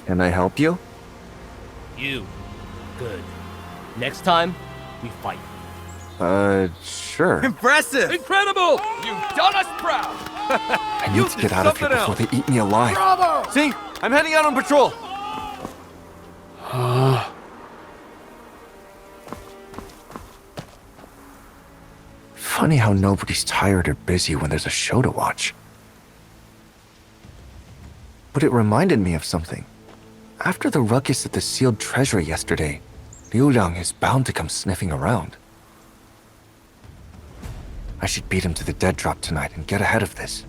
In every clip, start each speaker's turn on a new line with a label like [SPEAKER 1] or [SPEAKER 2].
[SPEAKER 1] Can I help you?
[SPEAKER 2] You. Good. Next time, we fight.
[SPEAKER 1] Sure.
[SPEAKER 3] Impressive!
[SPEAKER 4] Incredible! You've done us proud!
[SPEAKER 1] I need to get out of here before they eat me alive.
[SPEAKER 4] Bravo!
[SPEAKER 1] See? I'm heading out on patrol! Funny how nobody's tired or busy when there's a show to watch. But it reminded me of something. After the ruckus at the sealed treasury yesterday, Liu Liang is bound to come sniffing around. I should beat him to the dead drop tonight and get ahead of this.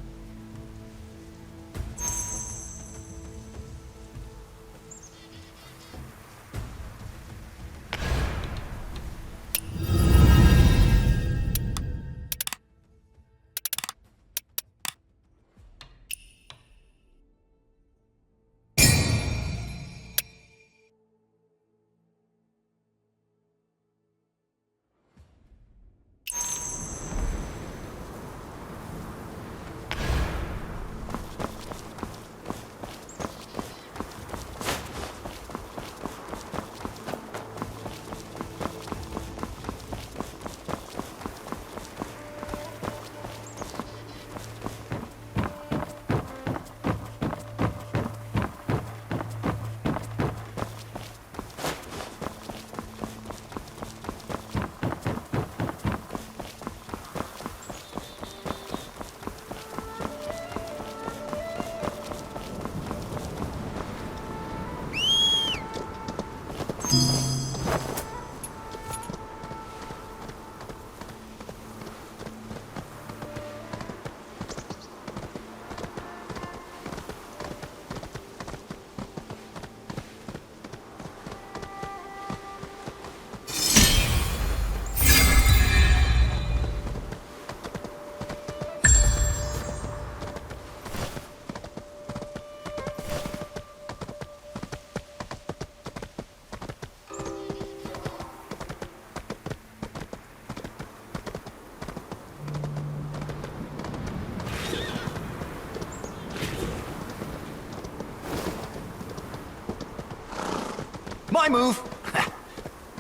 [SPEAKER 3] My move!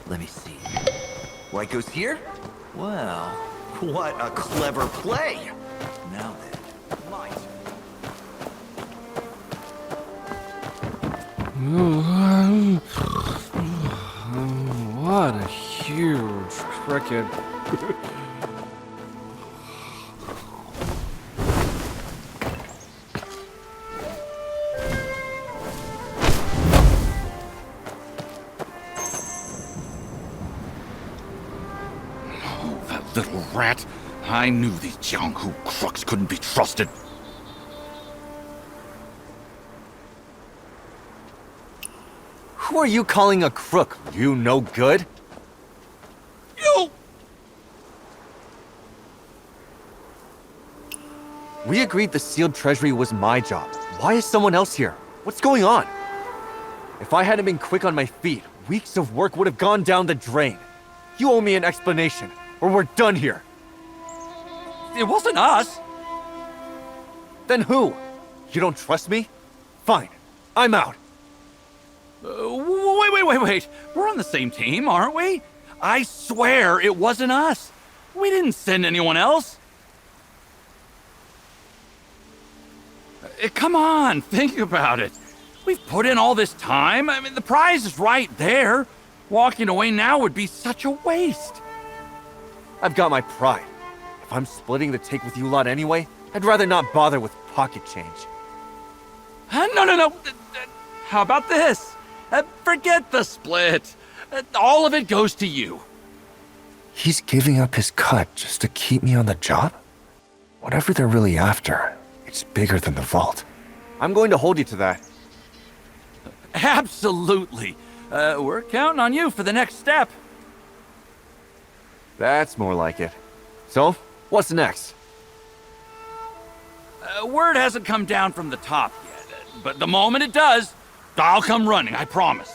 [SPEAKER 3] Let me see. White goes here? Well, what a clever play! Now then, my
[SPEAKER 4] What a huge cricket.
[SPEAKER 5] Little rat. I knew these Jianghu crooks couldn't be trusted.
[SPEAKER 1] Who are you calling a crook, you no good?
[SPEAKER 5] You!
[SPEAKER 1] We agreed the sealed treasury was my job. Why is someone else here? What's going on? If I hadn't been quick on my feet, weeks of work would have gone down the drain. You owe me an explanation, or we're done here.
[SPEAKER 5] It wasn't us.
[SPEAKER 1] Then who? You don't trust me? Fine. I'm out.
[SPEAKER 5] Wait. We're on the same team, aren't we? I swear it wasn't us. We didn't send anyone else. Come on, think about it. We've put in all this time. I mean, the prize is right there. Walking away now would be such a waste.
[SPEAKER 1] I've got my pride. If I'm splitting the take with you lot anyway, I'd rather not bother with pocket change.
[SPEAKER 5] No. How about this? Forget the split. All of it goes to you.
[SPEAKER 1] He's giving up his cut just to keep me on the job? Whatever they're really after, it's bigger than the vault. I'm going to hold you to that.
[SPEAKER 5] Absolutely. We're counting on you for the next step.
[SPEAKER 1] That's more like it. So, what's next?
[SPEAKER 5] Word hasn't come down from the top yet, but the moment it does, I'll come running, I promise.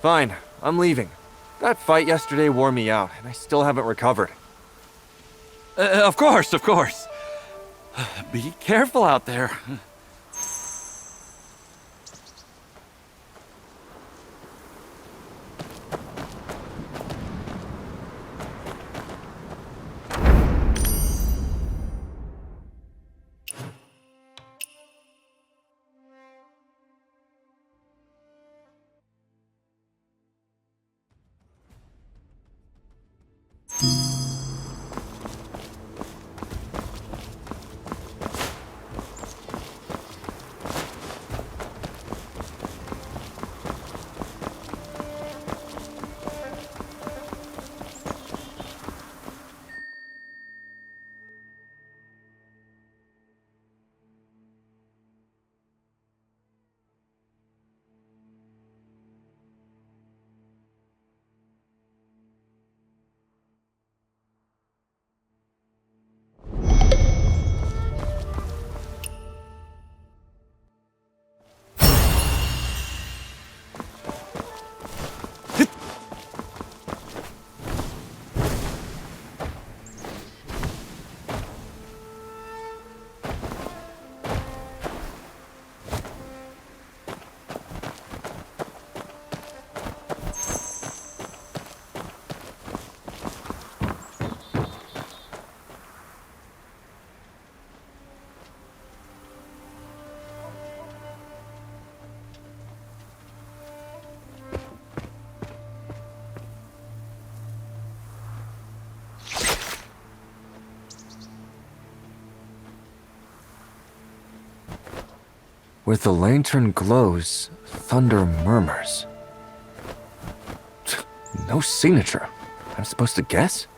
[SPEAKER 1] Fine, I'm leaving. That fight yesterday wore me out, and I still haven't recovered.
[SPEAKER 5] Of course. Be careful out there.
[SPEAKER 1] Where the lantern glows, thunder murmurs. No signature. I'm supposed to guess?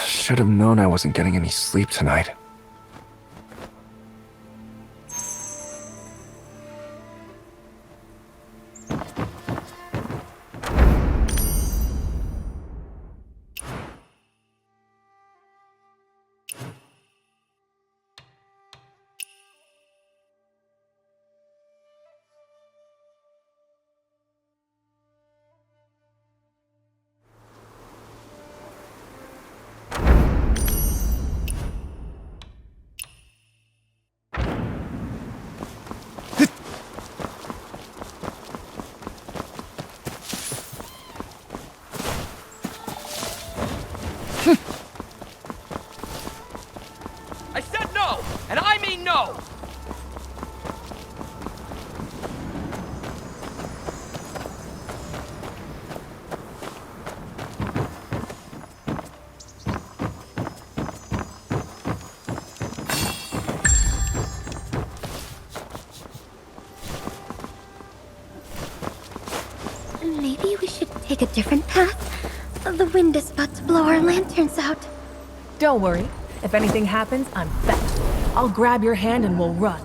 [SPEAKER 1] Should have known I wasn't getting any sleep tonight.
[SPEAKER 4] I said no, and I mean no!
[SPEAKER 6] Maybe we should take a different path? The wind is about to blow our lanterns out.
[SPEAKER 7] Don't worry. If anything happens, I'm fast. I'll grab your hand and we'll run.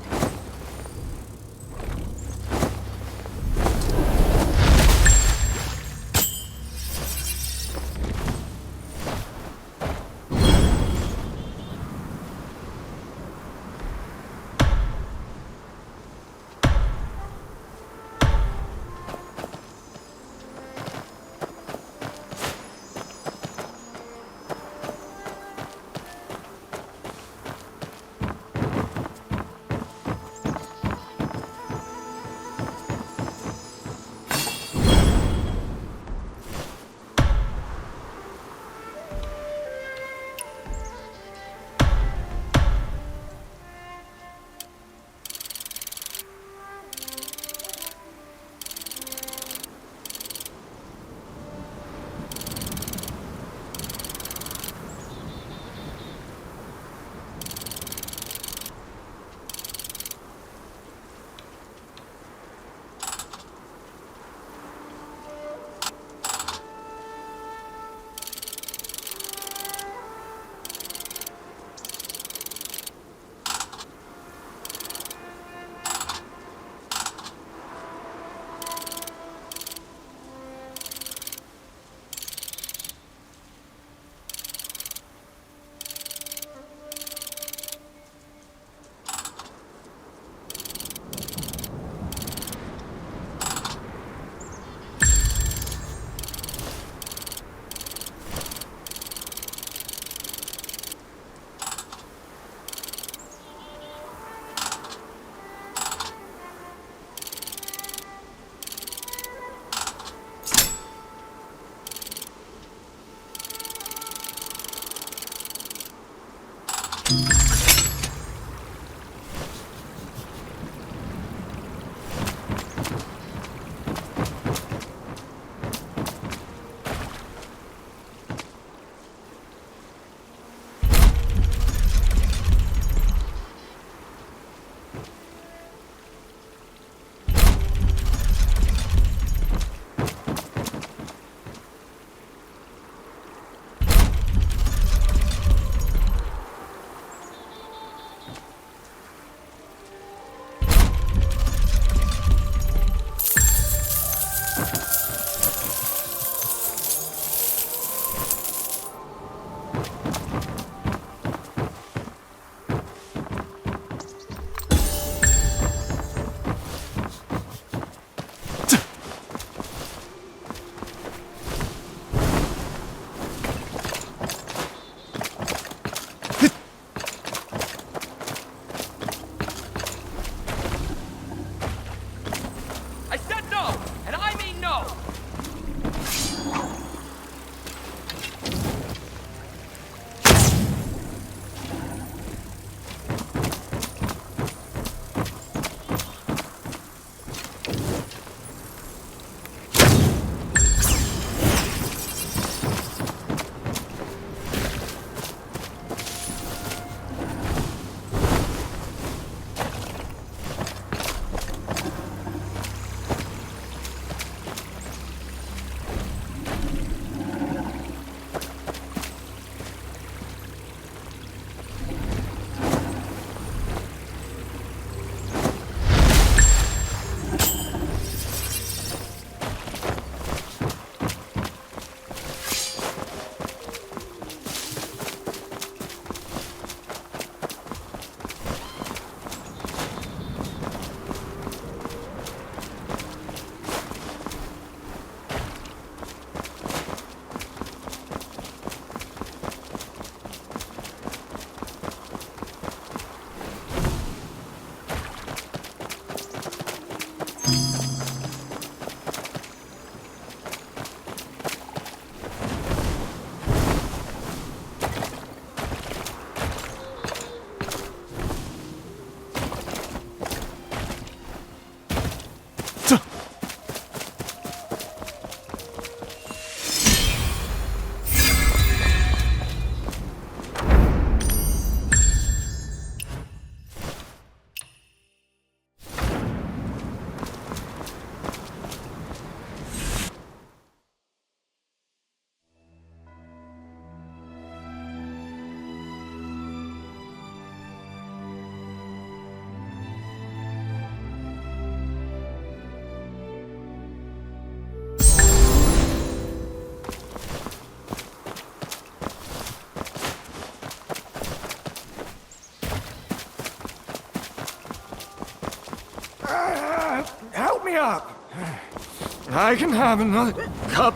[SPEAKER 8] I can have another cup.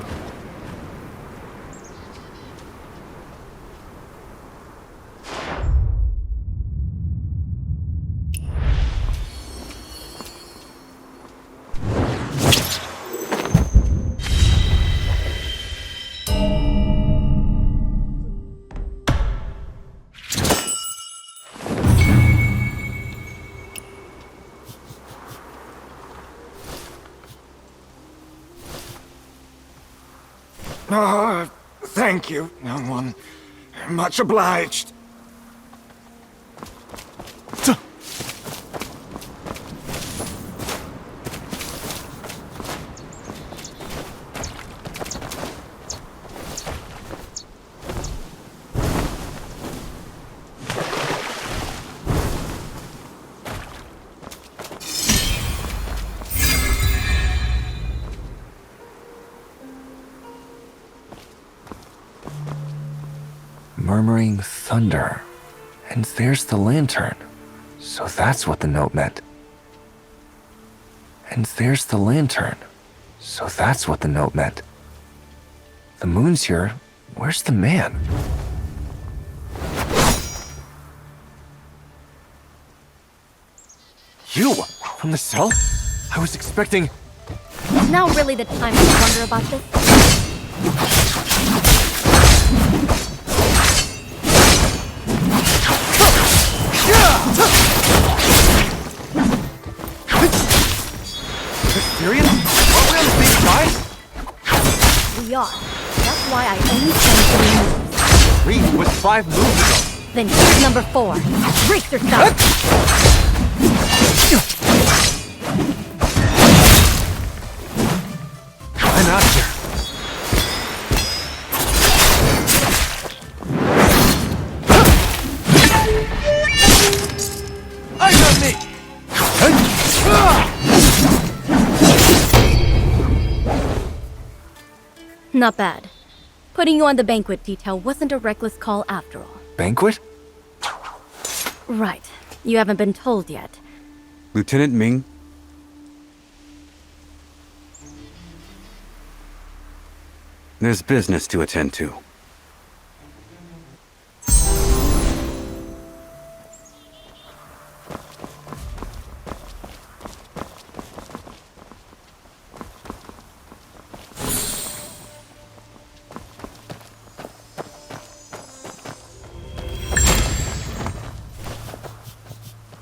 [SPEAKER 8] Oh, thank you, young one. Much obliged.
[SPEAKER 1] Murmuring thunder. And there's the lantern. So that's what the note meant. And there's the lantern. So that's what the note meant. The moon's here. Where's the man? You! From the cell? I was expecting...
[SPEAKER 6] Is now really the time to wonder about this?
[SPEAKER 1] Serious? Are we on the same side?
[SPEAKER 6] We are. That's why I only send 3 moves.
[SPEAKER 1] 3 was 5 moves ago.
[SPEAKER 6] Then here's number 4. Brace yourself!
[SPEAKER 1] I'm out of here. I got me!
[SPEAKER 6] Not bad. Putting you on the banquet detail wasn't a reckless call after all.
[SPEAKER 1] Banquet?
[SPEAKER 6] Right. You haven't been told yet.
[SPEAKER 9] Lieutenant Ming? There's business to attend to.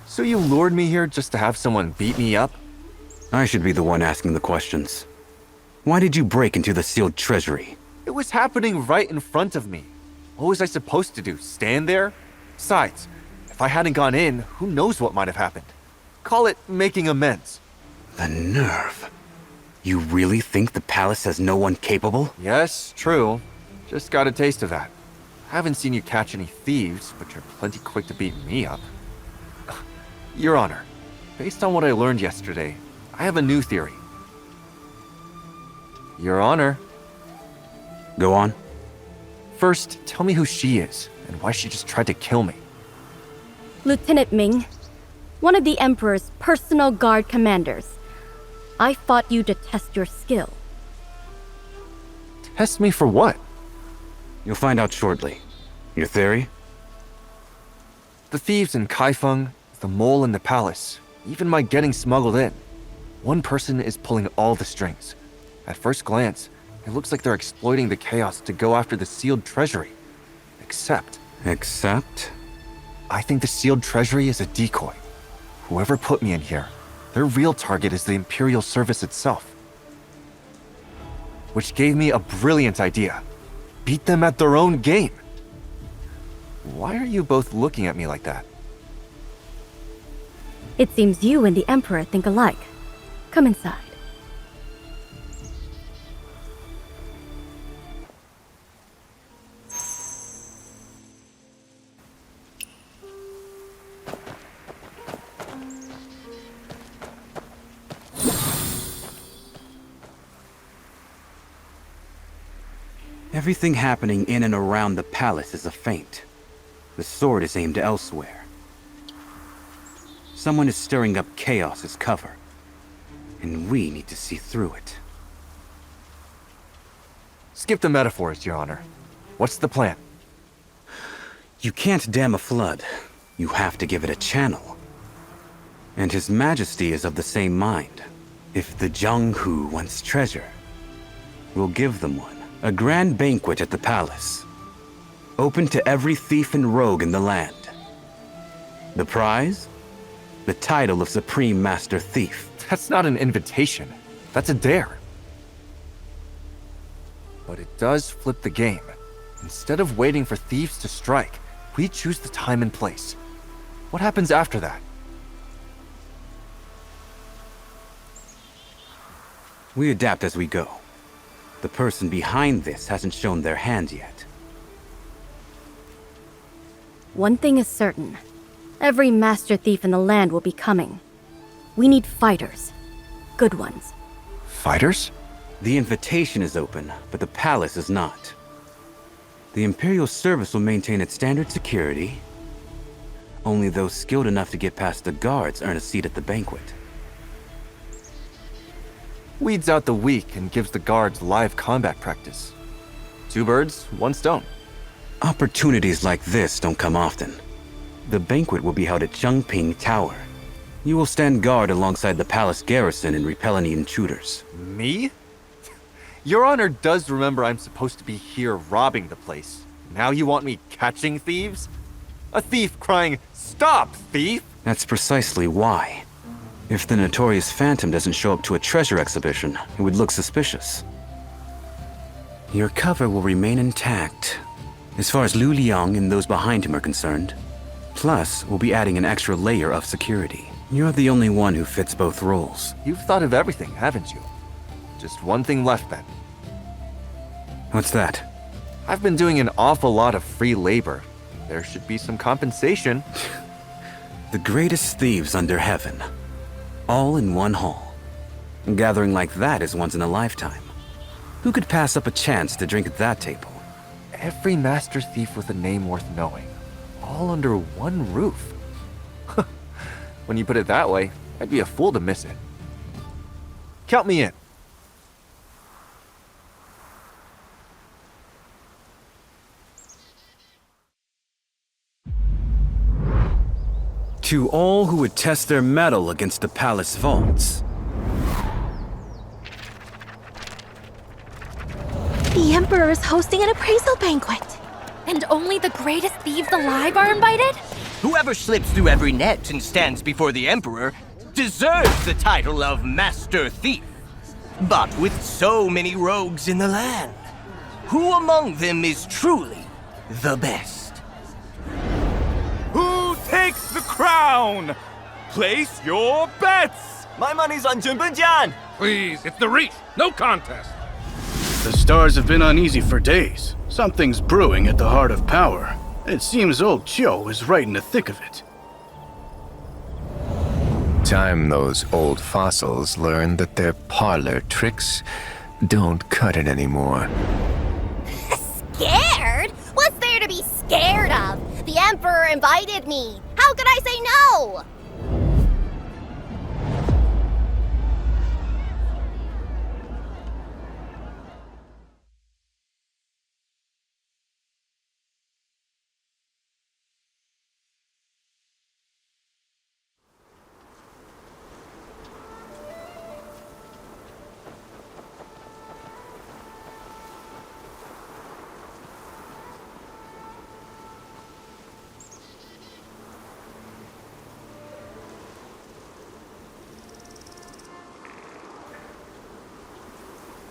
[SPEAKER 1] So you lured me here just to have someone beat me up?
[SPEAKER 9] I should be the one asking the questions. Why did you break into the sealed treasury?
[SPEAKER 1] It was happening right in front of me. What was I supposed to do? Stand there? Besides, if I hadn't gone in, who knows what might have happened? Call it making amends.
[SPEAKER 9] The nerve. You really think the palace has no one capable?
[SPEAKER 1] Yes, true. Just got a taste of that. Haven't seen you catch any thieves, but you're plenty quick to beat me up. Your Honor, based on what I learned yesterday, I have a new theory. Your Honor.
[SPEAKER 9] Go on.
[SPEAKER 1] First, tell me who she is, and why she just tried to kill me.
[SPEAKER 6] Lieutenant Ming, one of the Emperor's personal guard commanders. I fought you to test your skill.
[SPEAKER 1] Test me for what?
[SPEAKER 9] You'll find out shortly. Your theory?
[SPEAKER 1] The thieves in Kaifeng, the mole in the palace, even my getting smuggled in. One person is pulling all the strings. At first glance, it looks like they're exploiting the chaos to go after the sealed treasury. Except? I think the sealed treasury is a decoy. Whoever put me in here, their real target is the Imperial Service itself. Which gave me a brilliant idea. Beat them at their own game. Why are you both looking at me like that?
[SPEAKER 6] It seems you and the Emperor think alike. Come inside.
[SPEAKER 9] Everything happening in and around the palace is a feint. The sword is aimed elsewhere. Someone is stirring up chaos as cover. and we need to see through it.
[SPEAKER 1] Skip the metaphors, Your Honor. What's the plan?
[SPEAKER 9] You can't dam a flood. You have to give it a channel. And His Majesty is of the same mind. If the Jianghu wants treasure, we'll give them one. A grand banquet at the palace. Open to every thief and rogue in the land. The prize? The title of Supreme Master Thief.
[SPEAKER 1] That's not an invitation. That's a dare. But it does flip the game. Instead of waiting for thieves to strike, we choose the time and place. What happens after that?
[SPEAKER 9] We adapt as we go. The person behind this hasn't shown their hand yet.
[SPEAKER 6] One thing is certain. Every master thief in the land will be coming. We need fighters. Good ones.
[SPEAKER 1] Fighters?
[SPEAKER 9] The invitation is open, but the palace is not. The Imperial Service will maintain its standard security. Only those skilled enough to get past the guards earn a seat at the banquet.
[SPEAKER 1] Weeds out the weak and gives the guards live combat practice. 2 birds, 1 stone.
[SPEAKER 9] Opportunities like this don't come often. The banquet will be held at Chengping Tower. You will stand guard alongside the palace garrison and repel any intruders.
[SPEAKER 1] Me? Your Honor does remember I'm supposed to be here robbing the place. Now you want me catching thieves? A thief crying, "Stop, thief!"
[SPEAKER 9] That's precisely why. If the notorious Phantom doesn't show up to a treasure exhibition, it would look suspicious. Your cover will remain intact, as far as Lu Liang and those behind him are concerned. Plus, we'll be adding an extra layer of security. You're the only one who fits both roles.
[SPEAKER 1] You've thought of everything, haven't you? Just one thing left then.
[SPEAKER 9] What's that?
[SPEAKER 1] I've been doing an awful lot of free labor. There should be some compensation.
[SPEAKER 9] The greatest thieves under heaven. All in one hall. A gathering like that is once in a lifetime. Who could pass up a chance to drink at that table?
[SPEAKER 1] Every master thief with a name worth knowing. All under one roof. When you put it that way, I'd be a fool to miss it. Count me in.
[SPEAKER 9] To all who would test their mettle against the palace vaults.
[SPEAKER 10] The Emperor is hosting an appraisal banquet.
[SPEAKER 6] And only the greatest thieves alive are invited?
[SPEAKER 2] Whoever slips through every net and stands before the Emperor deserves the title of Master Thief. But with so many rogues in the land, who among them is truly the best?
[SPEAKER 5] Who takes the crown? Place your bets!
[SPEAKER 4] My money's on Junbunjian!
[SPEAKER 11] Please, it's the Reach. No contest.
[SPEAKER 12] The stars have been uneasy for days. Something's brewing at the heart of power. It seems old Chiu is right in the thick of it.
[SPEAKER 13] Time those old fossils learn that their parlor tricks don't cut it anymore.
[SPEAKER 10] Scared? What's there to be scared of? The Emperor invited me. How could I say no?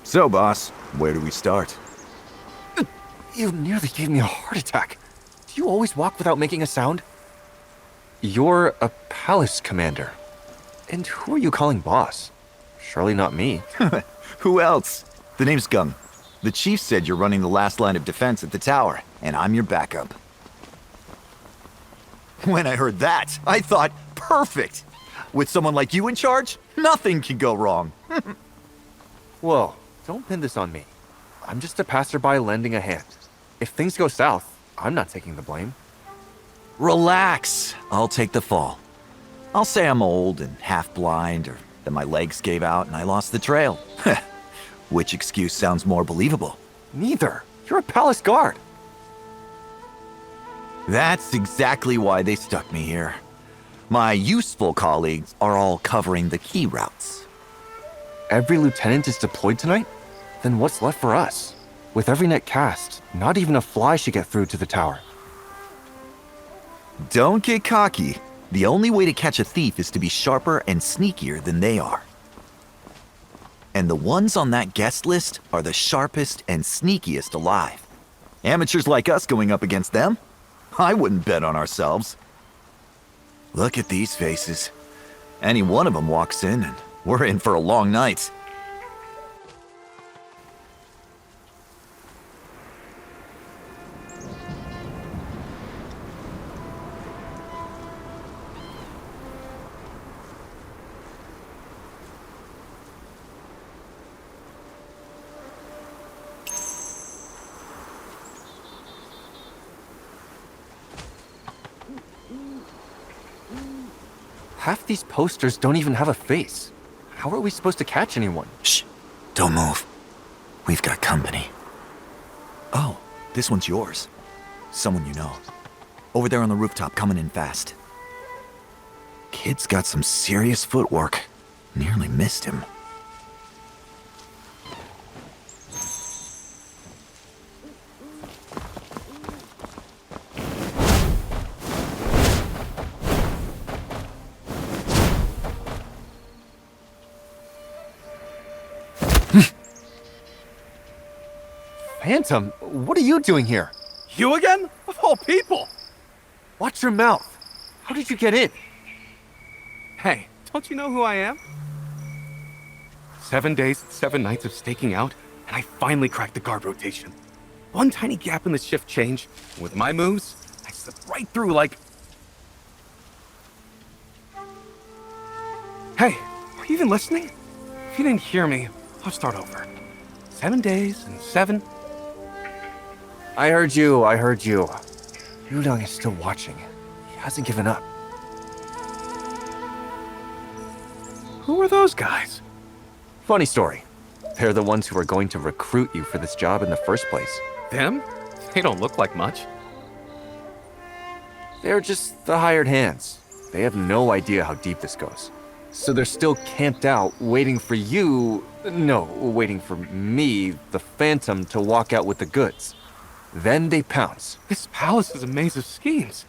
[SPEAKER 3] So, boss, where do we start?
[SPEAKER 1] You nearly gave me a heart attack. Do you always walk without making a sound? You're a palace commander. And who are you calling boss? Surely not me.
[SPEAKER 3] Who else? The name's Gung. The chief said you're running the last line of defense at the tower, and I'm your backup. When I heard that, I thought, perfect! With someone like you in charge, nothing can go wrong.
[SPEAKER 1] Whoa, don't pin this on me. I'm just a passerby lending a hand. If things go south, I'm not taking the blame.
[SPEAKER 3] Relax. I'll take the fall. I'll say I'm old and half blind, or Then my legs gave out and I lost the trail. Which excuse sounds more believable?
[SPEAKER 1] Neither. You're a palace guard.
[SPEAKER 3] That's exactly why they stuck me here. My useful colleagues are all covering the key routes.
[SPEAKER 1] Every lieutenant is deployed tonight? Then what's left for us? With every net cast, not even a fly should get through to the tower.
[SPEAKER 3] Don't get cocky. The only way to catch a thief is to be sharper and sneakier than they are. And the ones on that guest list are the sharpest and sneakiest alive. Amateurs like us going up against them? I wouldn't bet on ourselves. Look at these faces. Any one of them walks in and we're in for a long night.
[SPEAKER 1] Half these posters don't even have a face. How are we supposed to catch anyone?
[SPEAKER 3] Shh, don't move. We've got company. Oh, this one's yours. Someone you know. Over there on the rooftop, coming in fast. Kid's got some serious footwork. Nearly missed him.
[SPEAKER 1] Phantom, what are you doing here?
[SPEAKER 5] You again? Of all people!
[SPEAKER 1] Watch your mouth. How did you get in?
[SPEAKER 5] Hey, don't you know who I am? 7 days, 7 nights of staking out, and I finally cracked the guard rotation. One tiny gap in the shift change, and with my moves, I slipped right through like... Hey, are you even listening? If you didn't hear me, I'll start over. 7 days and 7...
[SPEAKER 1] I heard you. Yudong is still watching. He hasn't given up.
[SPEAKER 5] Who are those guys?
[SPEAKER 1] Funny story. They're the ones who are going to recruit you for this job in the first place.
[SPEAKER 5] Them? They don't look like much.
[SPEAKER 1] They're just the hired hands. They have no idea how deep this goes. So they're still camped out, waiting for you... No, waiting for me, the Phantom, to walk out with the goods. Then they pounce.
[SPEAKER 5] This palace is a maze of schemes.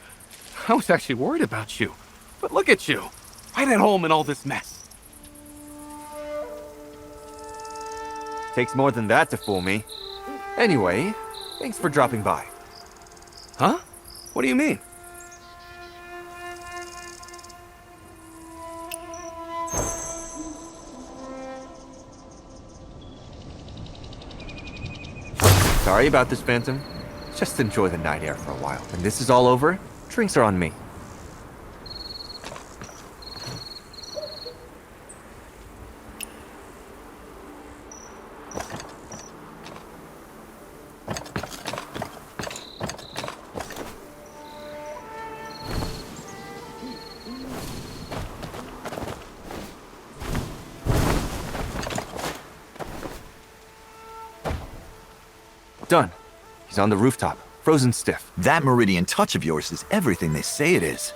[SPEAKER 5] I was actually worried about you. But look at you, right at home in all this mess.
[SPEAKER 1] Takes more than that to fool me. Anyway, thanks for dropping by.
[SPEAKER 5] Huh? What do you mean?
[SPEAKER 1] Sorry about this, Phantom. Just enjoy the night air for a while. When this is all over, drinks are on me. Done. He's on the rooftop, frozen stiff.
[SPEAKER 3] That meridian touch of yours is everything they say it is.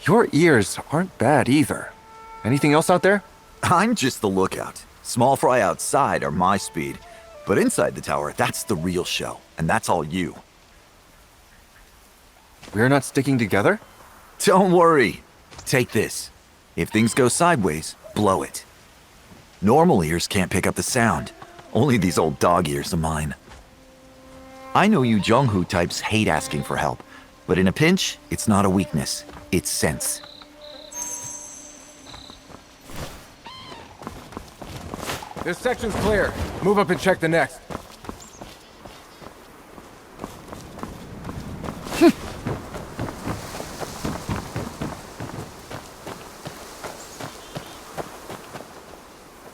[SPEAKER 1] Your ears aren't bad either. Anything else out there?
[SPEAKER 3] I'm just the lookout. Small fry outside are my speed. But inside the tower, that's the real show. And that's all you.
[SPEAKER 1] We're not sticking together?
[SPEAKER 3] Don't worry. Take this. If things go sideways, blow it. Normal ears can't pick up the sound. Only these old dog ears of mine. I know you Jonghu types hate asking for help, but in a pinch, it's not a weakness, it's sense.
[SPEAKER 11] This section's clear. Move up and check the next.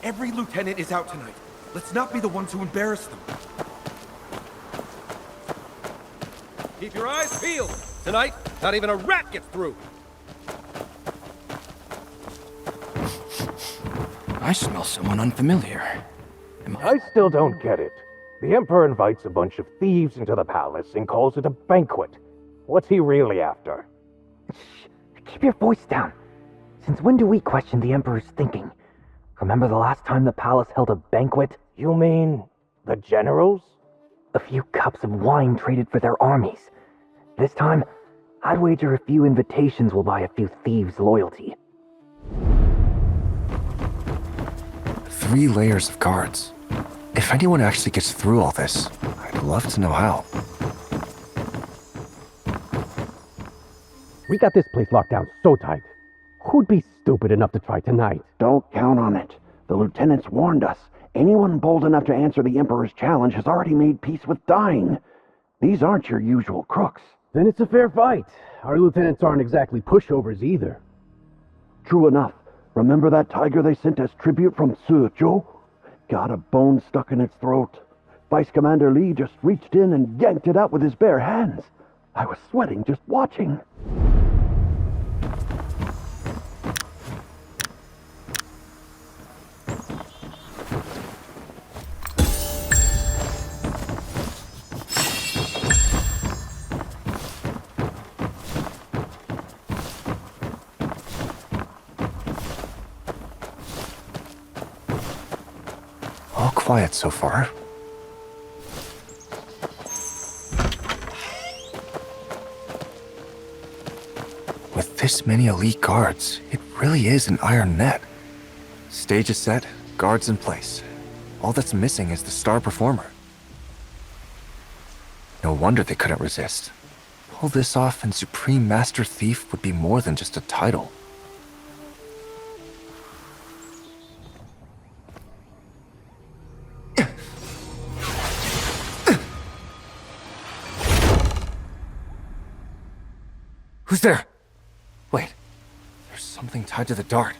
[SPEAKER 4] Every lieutenant is out tonight. Let's not be the ones who embarrass them. Keep your eyes peeled. Tonight, not even a rat gets through.
[SPEAKER 11] I smell someone unfamiliar.
[SPEAKER 14] I still don't get it. The Emperor invites a bunch of thieves into the palace and calls it a banquet. What's he really after?
[SPEAKER 15] Keep your voice down. Since when do we question the Emperor's thinking? Remember the last time the palace held a banquet?
[SPEAKER 14] You mean the generals?
[SPEAKER 15] A few cups of wine traded for their armies. This time, I'd wager a few invitations will buy a few thieves' loyalty.
[SPEAKER 1] 3 layers of guards. If anyone actually gets through all this, I'd love to know how.
[SPEAKER 14] We got this place locked down so tight. Who'd be stupid enough to try tonight?
[SPEAKER 16] Don't count on it. The lieutenants warned us. Anyone bold enough to answer the Emperor's challenge has already made peace with dying. These aren't your usual crooks.
[SPEAKER 14] Then it's a fair fight. Our lieutenants aren't exactly pushovers either.
[SPEAKER 16] True enough. Remember that tiger they sent as tribute from Suzhou? Got a bone stuck in its throat. Vice Commander Lee just reached in and yanked it out with his bare hands. I was sweating just watching.
[SPEAKER 1] All quiet so far. With this many elite guards, it really is an iron net. Stage is set, guards in place. All that's missing is the star performer. No wonder they couldn't resist. Pull this off and Supreme Master Thief would be more than just a title. Who's there? Wait, there's something tied to the dart.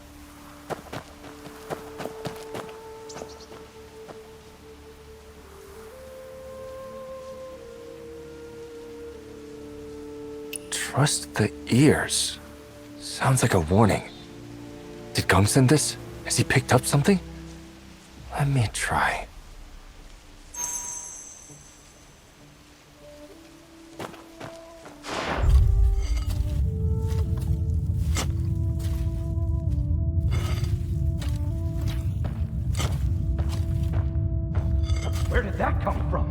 [SPEAKER 1] Trust the ears. Sounds like a warning. Did Gum send this? Has he picked up something? Let me try.
[SPEAKER 11] Where did that come from?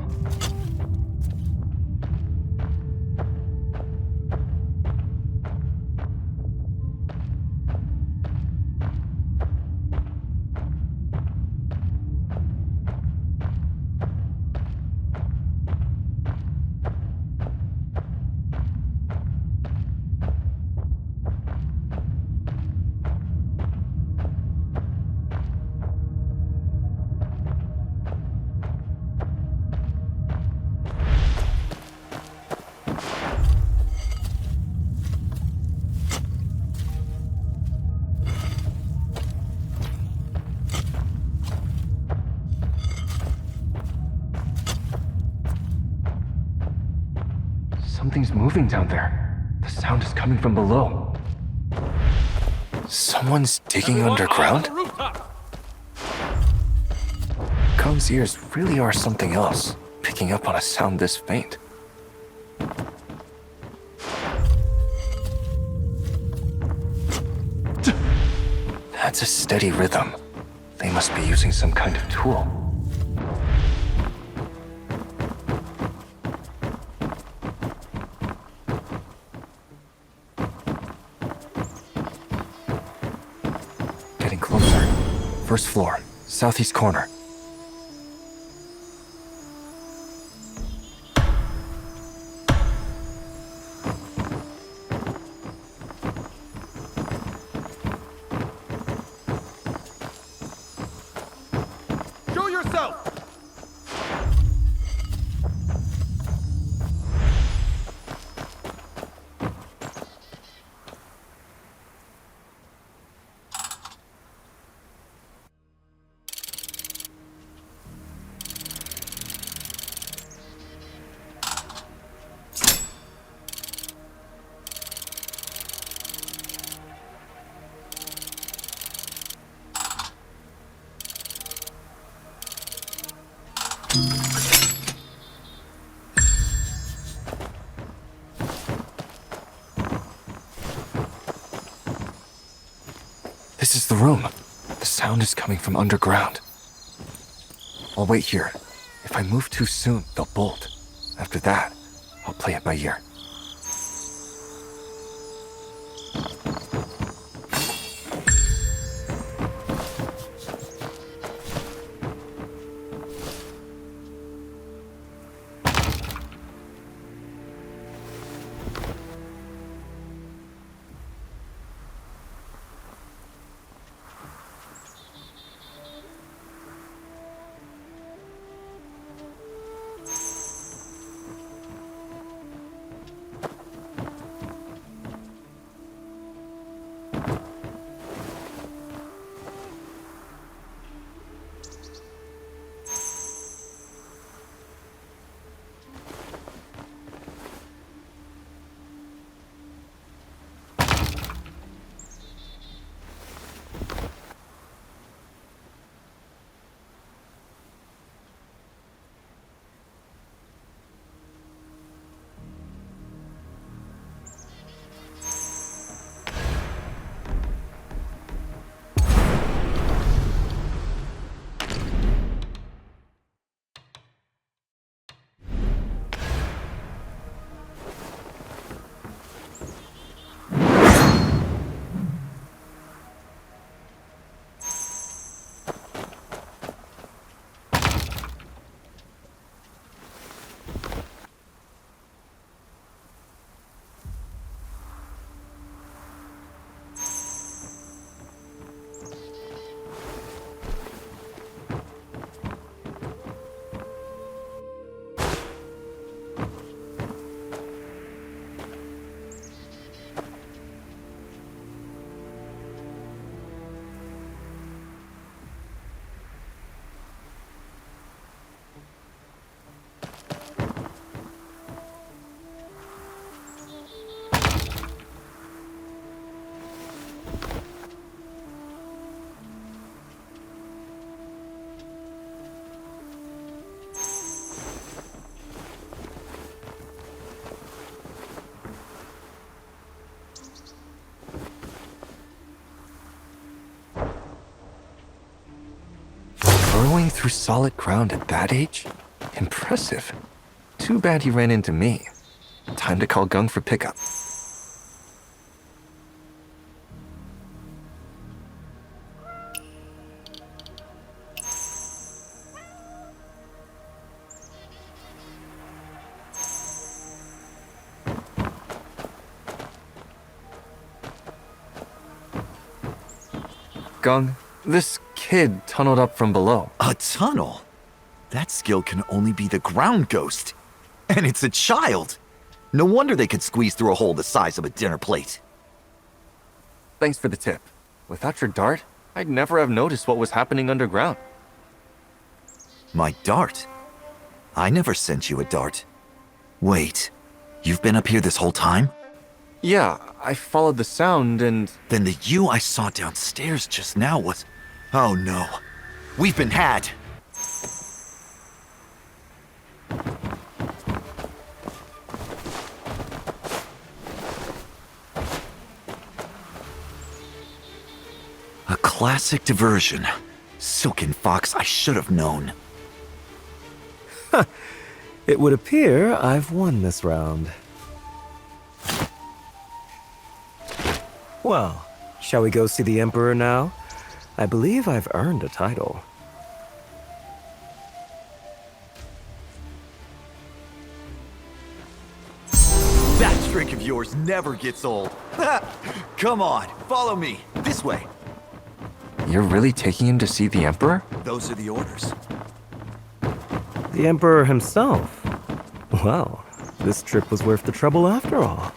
[SPEAKER 1] Something's moving down there. The sound is coming from below. Someone's digging underground? Gum's ears really are something else, picking up on a sound this faint. That's a steady rhythm. They must be using some kind of tool. Getting closer. First floor, southeast corner.
[SPEAKER 11] Show yourself! This is the room. The sound is coming from underground. I'll wait here. If I move too soon, they'll bolt. After that, I'll play it by ear. Burrowing through solid ground at that age? Impressive. Too bad he ran into me. Time to call Gung for pickup. Gung, this kid tunneled up from below.
[SPEAKER 3] A tunnel? That skill can only be the ground ghost. And it's a child. No wonder they could squeeze through a hole the size of a dinner plate.
[SPEAKER 1] Thanks for the tip. Without your dart, I'd never have noticed what was happening underground.
[SPEAKER 3] My dart? I never sent you a dart. Wait, you've been up here this whole time?
[SPEAKER 1] Yeah, I followed the sound and...
[SPEAKER 3] Then the you I saw downstairs just now was... Oh no. We've been had. A classic diversion. Silken fox, I should have known.
[SPEAKER 17] It would appear I've won this round. Well, shall we go see the Emperor now? I believe I've earned a title.
[SPEAKER 3] That trick of yours never gets old. Come on, follow me. This way.
[SPEAKER 1] You're really taking him to see the Emperor?
[SPEAKER 3] Those are the orders.
[SPEAKER 17] The Emperor himself? Well, this trip was worth the trouble after all.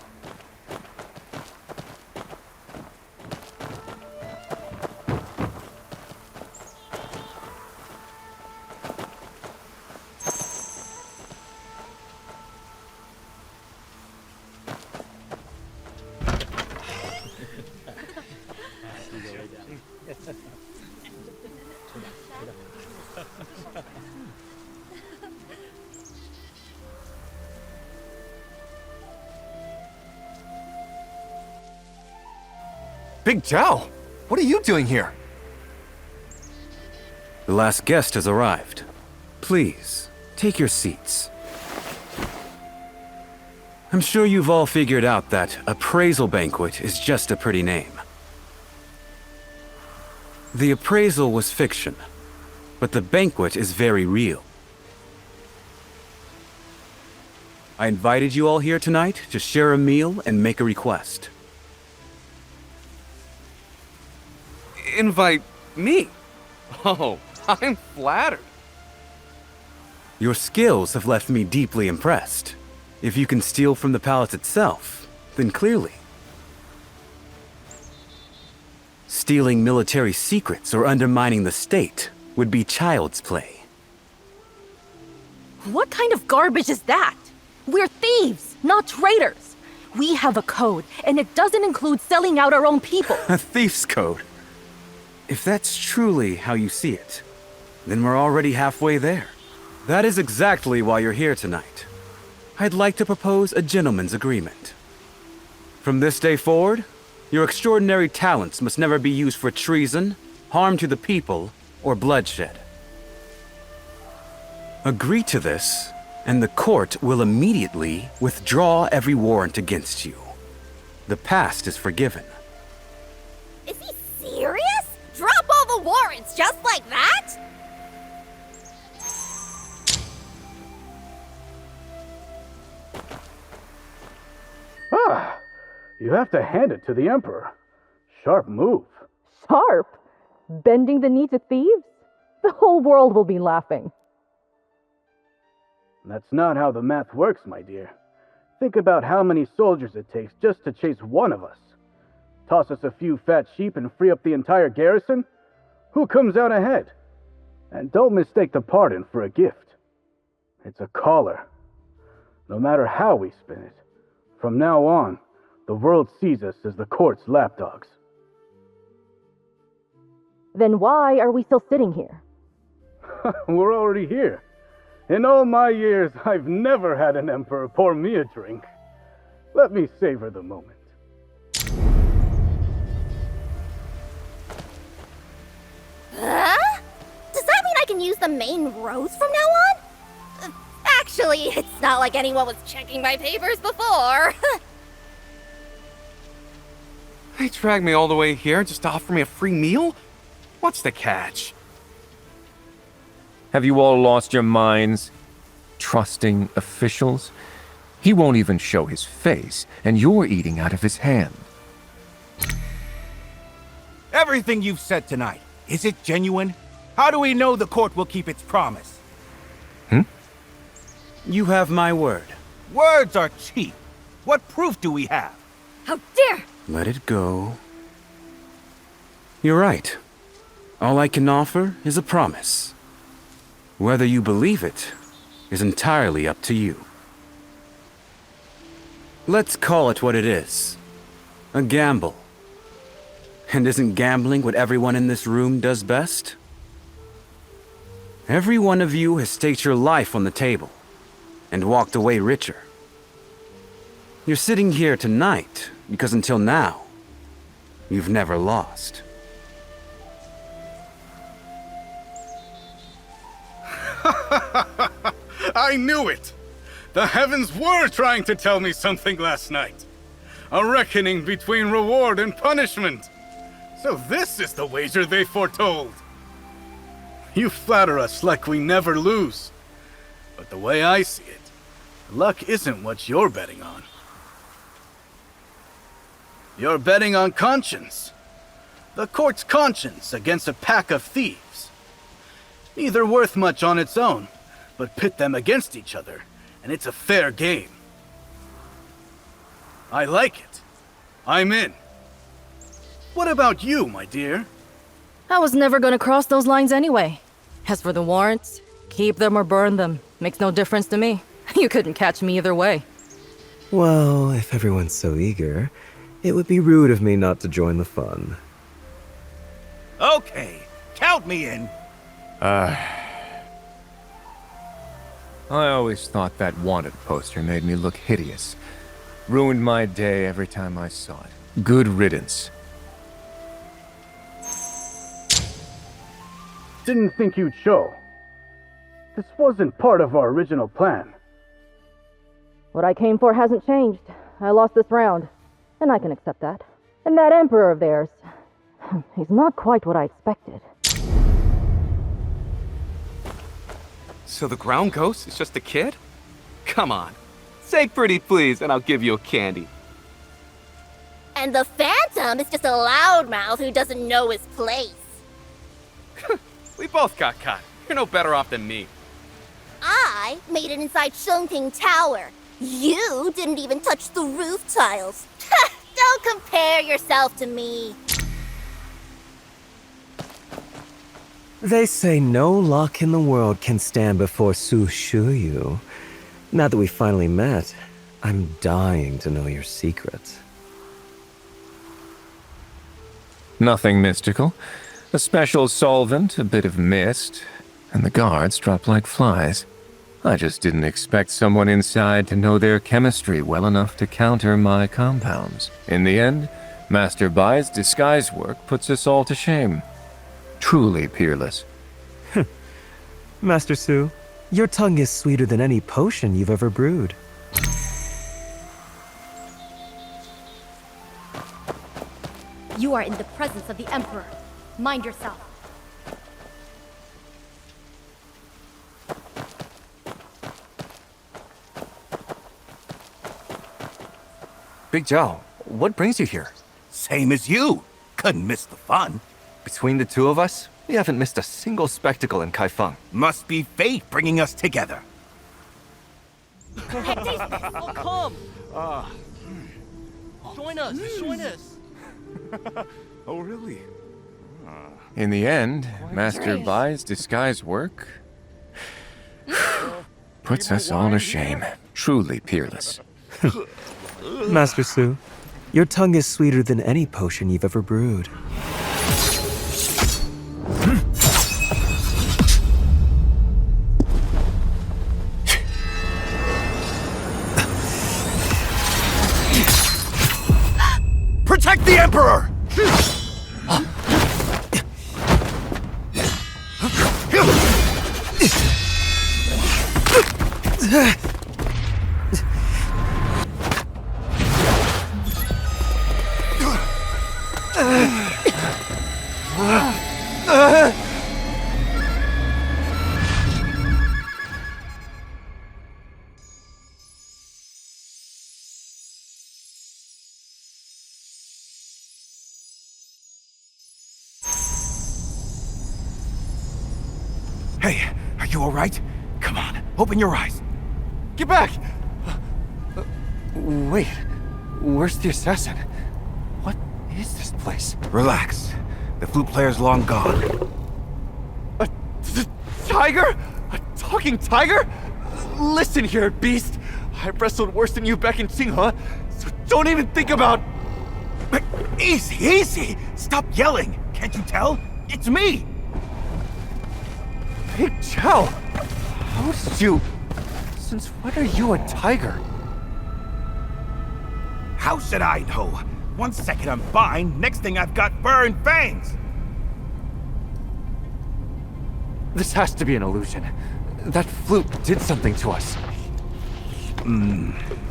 [SPEAKER 1] Big Zhao!
[SPEAKER 11] What are you doing here?
[SPEAKER 9] The last guest has arrived. Please, take your seats. I'm sure you've all figured out that appraisal banquet is just a pretty name. The appraisal was fiction, but the banquet is very real. I invited you all here tonight to share a meal and make a request.
[SPEAKER 11] Invite me? Oh, I'm flattered.
[SPEAKER 9] Your skills have left me deeply impressed. If you can steal from the palace itself, then clearly. Stealing military secrets or undermining the state would be child's play.
[SPEAKER 7] What kind of garbage is that? We're thieves, not traitors. We have a code, and it doesn't include selling out our own people.
[SPEAKER 9] A thief's code. If that's truly how you see it, then we're already halfway there. That is exactly why you're here tonight. I'd like to propose a gentleman's agreement. From this day forward, your extraordinary talents must never be used for treason, harm to the people, or bloodshed. Agree to this, and the court will immediately withdraw every warrant against you. The past is forgiven.
[SPEAKER 10] Is he serious? Drop all the warrants just like that?
[SPEAKER 12] Ah, you have to hand it to the Emperor. Sharp move.
[SPEAKER 7] Sharp? Bending the knee to thieves? The whole world will be laughing.
[SPEAKER 12] That's not how the math works, my dear. Think about how many soldiers it takes just to chase one of us. Toss us a few fat sheep and free up the entire garrison? Who comes out ahead? And don't mistake the pardon for a gift. It's a collar. No matter how we spin it, from now on, the world sees us as the court's lapdogs.
[SPEAKER 7] Then why are we still sitting here?
[SPEAKER 12] We're already here. In all my years, I've never had an emperor pour me a drink. Let me savor the moment.
[SPEAKER 10] Huh? Does that mean I can use the main roads from now on? Actually, it's not like anyone was checking my papers before.
[SPEAKER 11] They dragged me all the way here just to offer me a free meal? What's the catch?
[SPEAKER 18] Have you all lost your minds? Trusting officials? He won't even show his face, and you're eating out of his hand.
[SPEAKER 19] Everything you've said tonight, is it genuine? How do we know the court will keep its promise?
[SPEAKER 9] You have my word.
[SPEAKER 19] Words are cheap. What proof do we have?
[SPEAKER 10] How dare!
[SPEAKER 9] Let it go. You're right. All I can offer is a promise. Whether you believe it is entirely up to you. Let's call it what it is. A gamble. And isn't gambling what everyone in this room does best? Every one of you has staked your life on the table and walked away richer. You're sitting here tonight because until now, you've never lost.
[SPEAKER 12] I knew it! The heavens were trying to tell me something last night. A reckoning between reward and punishment. So this is the wager they foretold. You flatter us like we never lose. But the way I see it, luck isn't what you're betting on. You're betting on conscience. The court's conscience against a pack of thieves. Neither worth much on its own, but pit them against each other, and it's a fair game. I like it. I'm in. What about you, my dear?
[SPEAKER 7] I was never gonna cross those lines anyway. As for the warrants, keep them or burn them. Makes no difference to me. You couldn't catch me either way.
[SPEAKER 17] Well, if everyone's so eager, it would be rude of me not to join the fun.
[SPEAKER 19] Okay, count me in.
[SPEAKER 18] I always thought that wanted poster made me look hideous. Ruined my day every time I saw it. Good riddance.
[SPEAKER 12] didn't think you'd show. This wasn't part of our original plan.
[SPEAKER 7] What I came for hasn't changed. I lost this round, and I can accept that. And that emperor of theirs, he's not quite what I expected.
[SPEAKER 9] So the ground ghost is just a kid? Come on. Say pretty please, and I'll give you a candy.
[SPEAKER 10] And the Phantom is just a loudmouth who doesn't know his place.
[SPEAKER 9] We both got caught. You're no better off than me.
[SPEAKER 10] I made it inside Shunking Tower. You didn't even touch the roof tiles. Don't compare yourself to me.
[SPEAKER 17] They say no luck in the world can stand before Su Shuyu. Now that we finally met, I'm dying to know your secrets.
[SPEAKER 18] Nothing mystical. A special solvent, a bit of mist, and the guards drop like flies. I just didn't expect someone inside to know their chemistry well enough to counter my compounds. In the end, Master Bai's disguise work puts us all to shame. Truly peerless.
[SPEAKER 17] Master Su, your tongue is sweeter than any potion you've ever brewed.
[SPEAKER 6] You are in the presence of the Emperor. Mind yourself.
[SPEAKER 1] Big Zhao, what brings you here?
[SPEAKER 19] Same as you. Couldn't miss the fun.
[SPEAKER 1] Between the two of us, we haven't missed a single spectacle in Kaifeng.
[SPEAKER 19] Must be fate bringing us together.
[SPEAKER 2] Oh, come! Join us, join us.
[SPEAKER 11] Oh, really?
[SPEAKER 18] In the end, Master Bai's disguise work puts us all to shame. Truly peerless.
[SPEAKER 17] Master Su, your tongue is sweeter than any potion you've ever brewed.
[SPEAKER 19] Protect the Emperor! Hey, are you all right? Come on, open your eyes.
[SPEAKER 1] Get back! Wait, where's the assassin? What is this place?
[SPEAKER 19] Relax. The flute player's long gone.
[SPEAKER 1] A tiger? A talking tiger? Listen here, beast. I wrestled worse than you back in Tsinghua, so don't even think about...
[SPEAKER 19] Easy, easy! Stop yelling! Can't you tell? It's me!
[SPEAKER 1] Big Zhao! How did you... Since when are you a tiger?
[SPEAKER 19] How should I know? 1 second I'm fine, next thing I've got fur and fangs!
[SPEAKER 1] This has to be an illusion. That flute did something to us.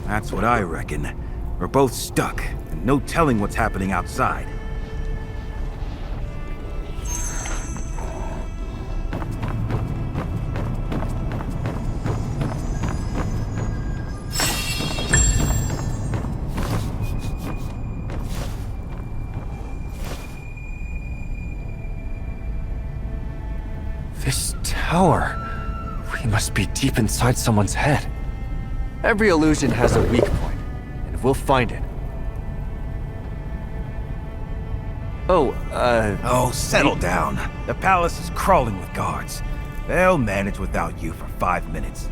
[SPEAKER 19] That's what I reckon. We're both stuck, and no telling what's happening outside.
[SPEAKER 1] This tower... We must be deep inside someone's head. Every illusion has a weak point, and we'll find it.
[SPEAKER 19] Oh, settle down. The palace is crawling with guards. They'll manage without you for 5 minutes.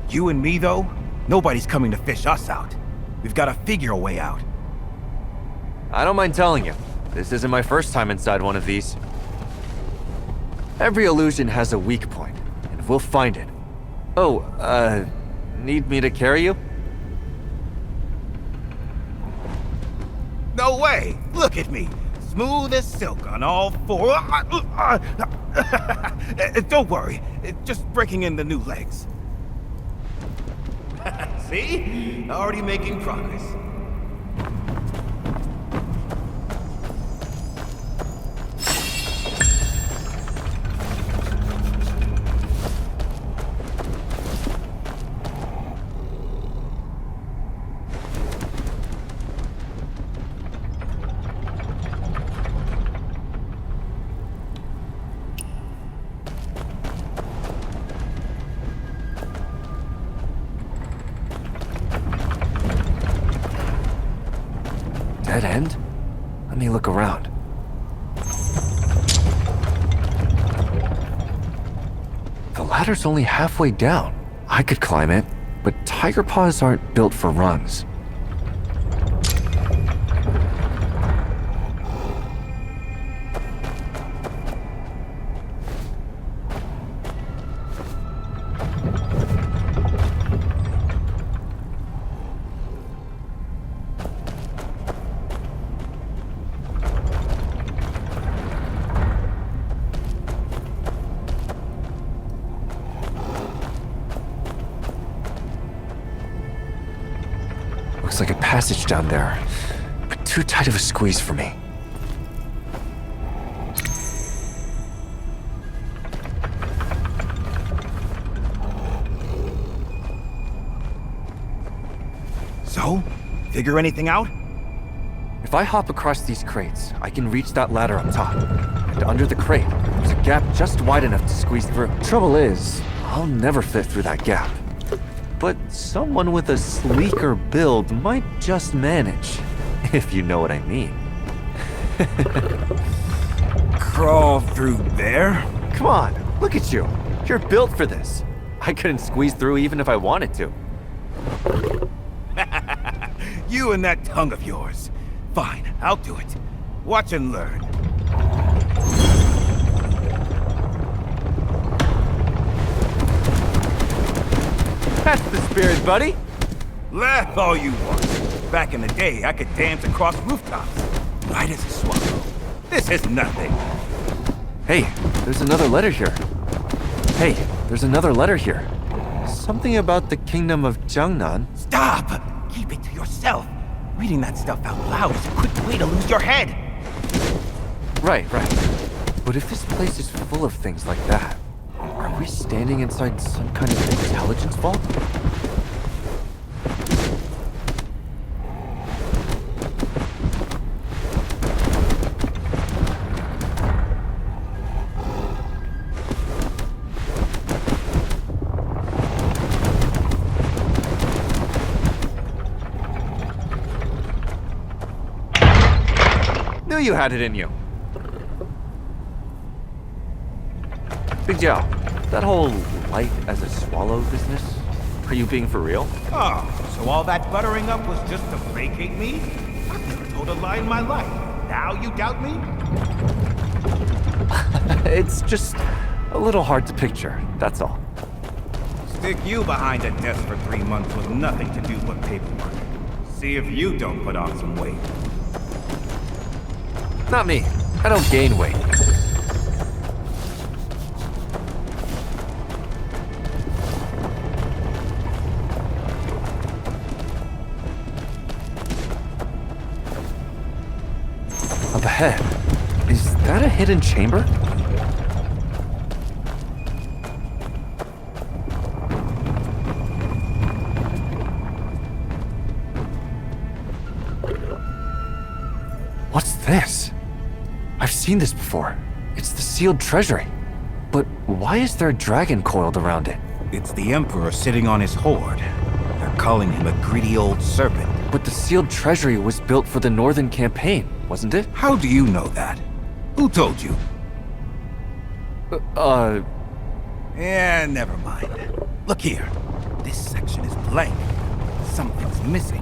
[SPEAKER 19] You and me, though? Nobody's coming to fish us out. We've got to figure a way out.
[SPEAKER 1] I don't mind telling you, this isn't my first time inside one of these. Every illusion has a weak point, and we'll find it. Need me to carry you?
[SPEAKER 19] No way! Look at me! Smooth as silk on all four. Don't worry, just breaking in the new legs. See? Already making progress.
[SPEAKER 1] Dead end? Let me look around. The ladder's only halfway down. I could climb it, but tiger paws aren't built for runs. Looks like a passage down there, but too tight of a squeeze for me.
[SPEAKER 19] So? Figure anything out?
[SPEAKER 1] If I hop across these crates, I can reach that ladder up top. And under the crate, there's a gap just wide enough to squeeze through. Trouble is, I'll never fit through that gap. But someone with a sleeker build might just manage, if you know what I mean.
[SPEAKER 19] Crawl through there?
[SPEAKER 1] Come on, look at you. You're built for this. I couldn't squeeze through even if I wanted to.
[SPEAKER 19] You and that tongue of yours. Fine, I'll do it. Watch and learn.
[SPEAKER 1] That's the spirit, buddy.
[SPEAKER 19] Laugh all you want. Back in the day, I could dance across rooftops. Light as a swallow. This is nothing.
[SPEAKER 1] Hey, there's another letter here. Hey, there's another letter here. Something about the kingdom of Jiangnan.
[SPEAKER 19] Stop! Keep it to yourself. Reading that stuff out loud is a quick way to lose your head.
[SPEAKER 1] Right. But if this place is full of things like that, are we standing inside some kind of intelligence vault? Knew you had it in you. Big Jiao, that whole light as a swallow business, are you being for real?
[SPEAKER 19] Oh, so all that buttering up was just to placate me? I've never told a lie in my life. Now you doubt me?
[SPEAKER 1] It's just a little hard to picture, that's all.
[SPEAKER 19] Stick you behind a desk for 3 months with nothing to do but paperwork. See if you don't put on some weight.
[SPEAKER 1] Not me. I don't gain weight. Up ahead. Is that a hidden chamber? What's this? I've seen this before. It's the sealed treasury. But why is there a dragon coiled around it?
[SPEAKER 19] It's the Emperor sitting on his hoard. They're calling him a greedy old serpent.
[SPEAKER 1] But the sealed treasury was built for the Northern campaign, wasn't it?
[SPEAKER 19] How do you know that? Who told you? Yeah, never mind. Look here. This section is blank. Something's missing.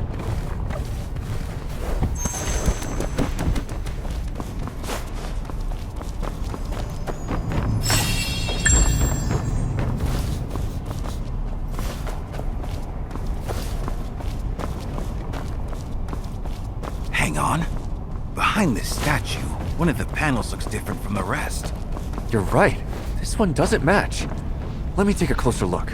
[SPEAKER 19] Hang on. Behind this statue, One of the panels looks different from the rest.
[SPEAKER 1] You're right. This one doesn't match. Let me take a closer look.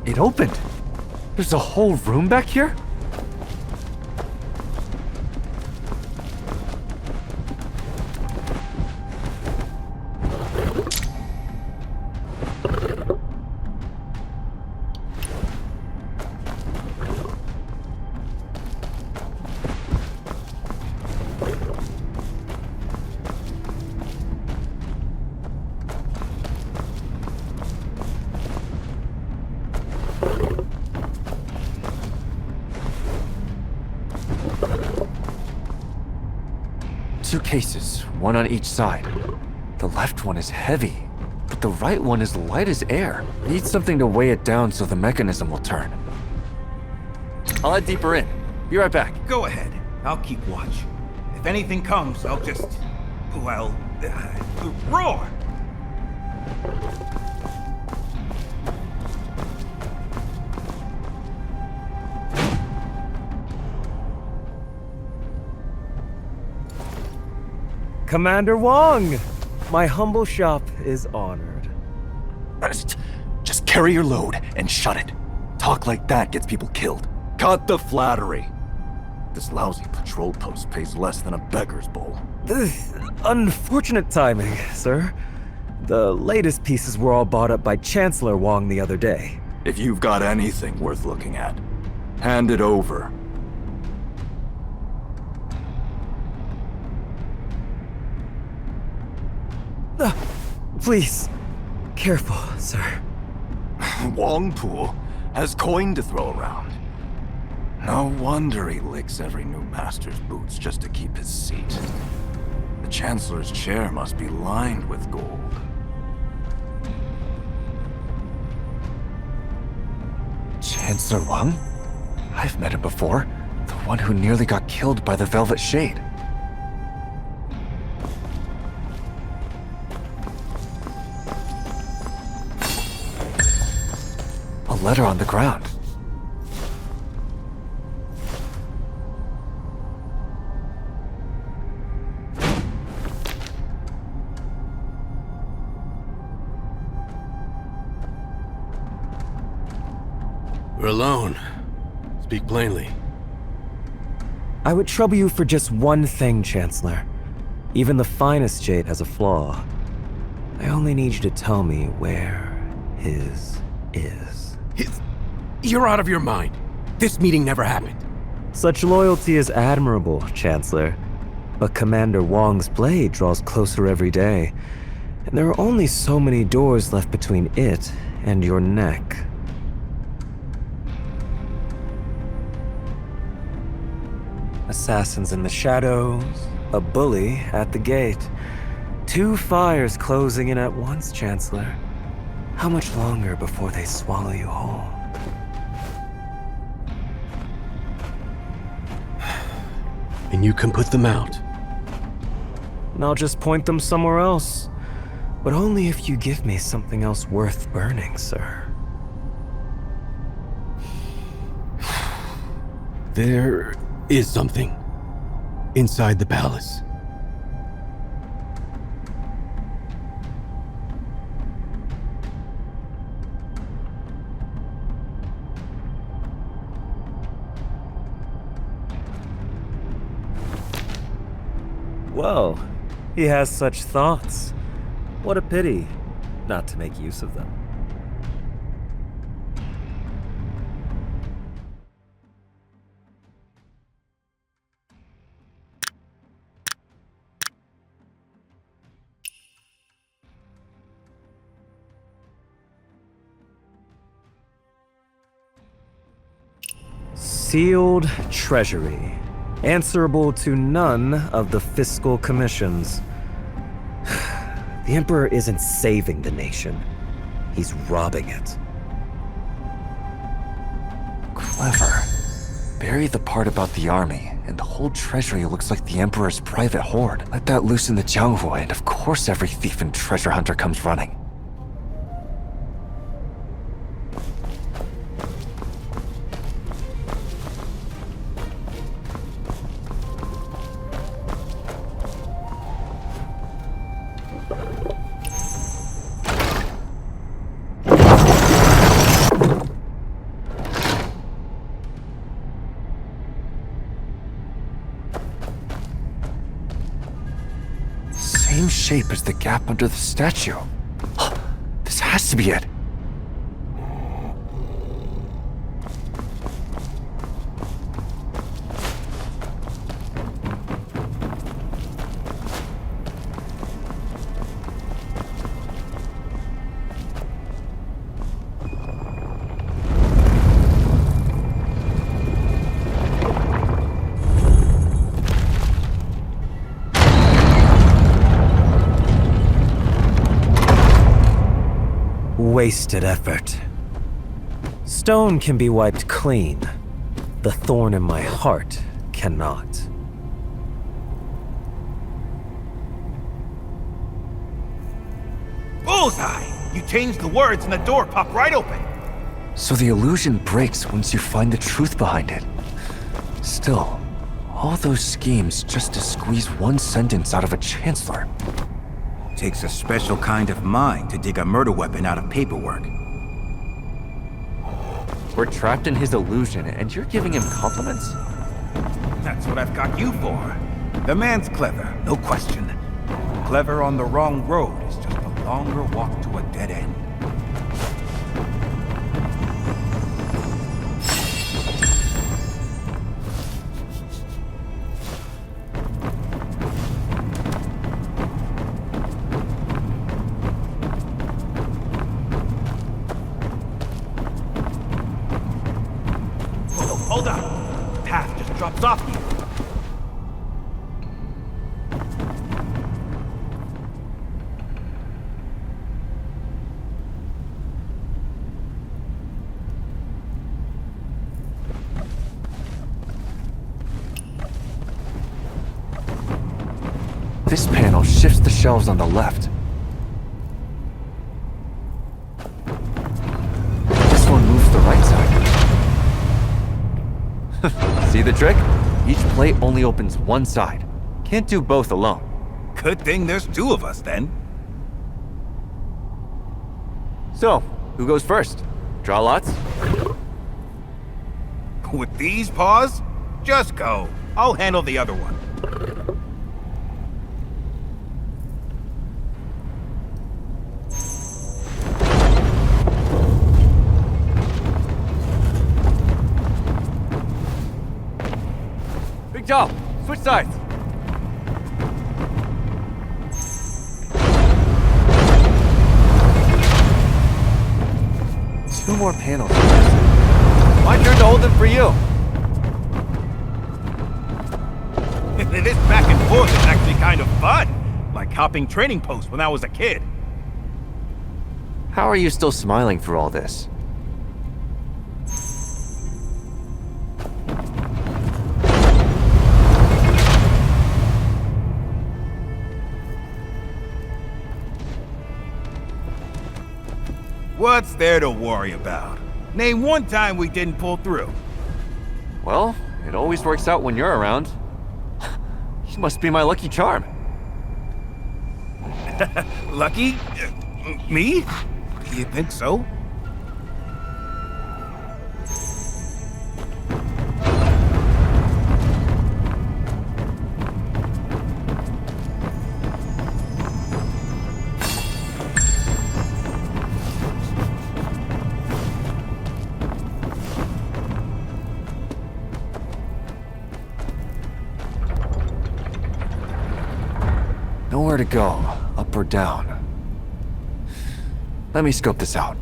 [SPEAKER 1] It opened. There's a whole room back here? Two cases, one on each side. The left one is heavy, but the right one is light as air. Need something to weigh it down so the mechanism will turn. I'll head deeper in. Be right back.
[SPEAKER 19] Go ahead. I'll keep watch. If anything comes, I'll just... well... roar!
[SPEAKER 17] Commander Wang! My humble shop is honored.
[SPEAKER 20] Just carry your load and shut it. Talk like that gets people killed. Cut the flattery. This lousy patrol post pays less than a beggar's bowl.
[SPEAKER 17] Unfortunate timing, sir. The latest pieces were all bought up by Chancellor Wang the other day.
[SPEAKER 20] If you've got anything worth looking at, hand it over.
[SPEAKER 17] Please, careful, sir.
[SPEAKER 20] Wang Pu has coin to throw around. No wonder he licks every new master's boots just to keep his seat. The Chancellor's chair must be lined with gold.
[SPEAKER 1] Chancellor Wang? I've met him before. The one who nearly got killed by the Velvet Shade. A letter on the ground.
[SPEAKER 21] We're alone. Speak plainly.
[SPEAKER 17] I would trouble you for just one thing, Chancellor. Even the finest jade has a flaw. I only need you to tell me where his is.
[SPEAKER 21] You're out of your mind. This meeting never happened.
[SPEAKER 17] Such loyalty is admirable, Chancellor. But Commander Wang's blade draws closer every day, and there are only so many doors left between it and your neck. Assassins in the shadows, a bully at the gate. Two fires closing in at once, Chancellor. How much longer before they swallow you whole?
[SPEAKER 21] And you can put them out.
[SPEAKER 17] And I'll just point them somewhere else. But only if you give me something else worth burning, sir.
[SPEAKER 21] There is something inside the palace.
[SPEAKER 17] Well, he has such thoughts. What a pity not to make use of them. Sealed treasury, answerable to none of the fiscal commissions. The Emperor isn't saving the nation. He's robbing it.
[SPEAKER 11] Clever. Bury the part about the army, and the whole treasury looks like the Emperor's private hoard. Let that loose in the Jianghu, and of course every thief and treasure hunter comes running. Same shape as the gap under the statue. This has to be it.
[SPEAKER 17] Wasted effort. Stone can be wiped clean. The thorn in my heart cannot.
[SPEAKER 19] Bullseye! You changed the words and the door popped right open.
[SPEAKER 11] So the illusion breaks once you find the truth behind it. Still, all those schemes just to squeeze one sentence out of a chancellor.
[SPEAKER 19] Takes a special kind of mind to dig a murder weapon out of paperwork.
[SPEAKER 1] We're trapped in his illusion, and you're giving him compliments?
[SPEAKER 19] That's what I've got you for. The man's clever, no question. Clever on the wrong road is just a longer walk to a dead end. Hold up! The path just drops off you.
[SPEAKER 11] This panel shifts the shelves on the left. This one moves the right side.
[SPEAKER 1] See the trick? Each plate only opens one side. Can't do both alone.
[SPEAKER 19] Good thing there's two of us, then.
[SPEAKER 1] So, who goes first? Draw lots?
[SPEAKER 19] With these paws? Just go. I'll handle the other one.
[SPEAKER 1] Big job! Switch sides!
[SPEAKER 11] Two more panels.
[SPEAKER 1] My turn to hold them for you!
[SPEAKER 19] This back and forth is actually kind of fun. Like hopping training posts when I was a kid.
[SPEAKER 1] How are you still smiling through all this?
[SPEAKER 19] What's there to worry about? Name one time we didn't pull through.
[SPEAKER 1] Well, it always works out when you're around. You must be my lucky charm.
[SPEAKER 19] Lucky? Me? You think so?
[SPEAKER 11] Nowhere to go, up or down. Let me scope this out.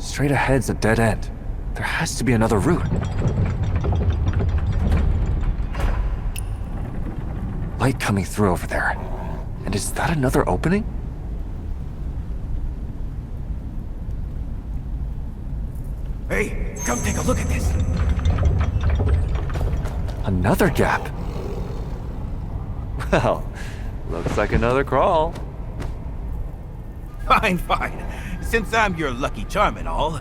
[SPEAKER 11] Straight ahead's a dead end. There has to be another route. Light coming through over there. And is that another opening?
[SPEAKER 19] Hey, come take a look at this.
[SPEAKER 11] Another gap. Well, looks like another crawl.
[SPEAKER 19] Fine, fine. Since I'm your lucky charm and all,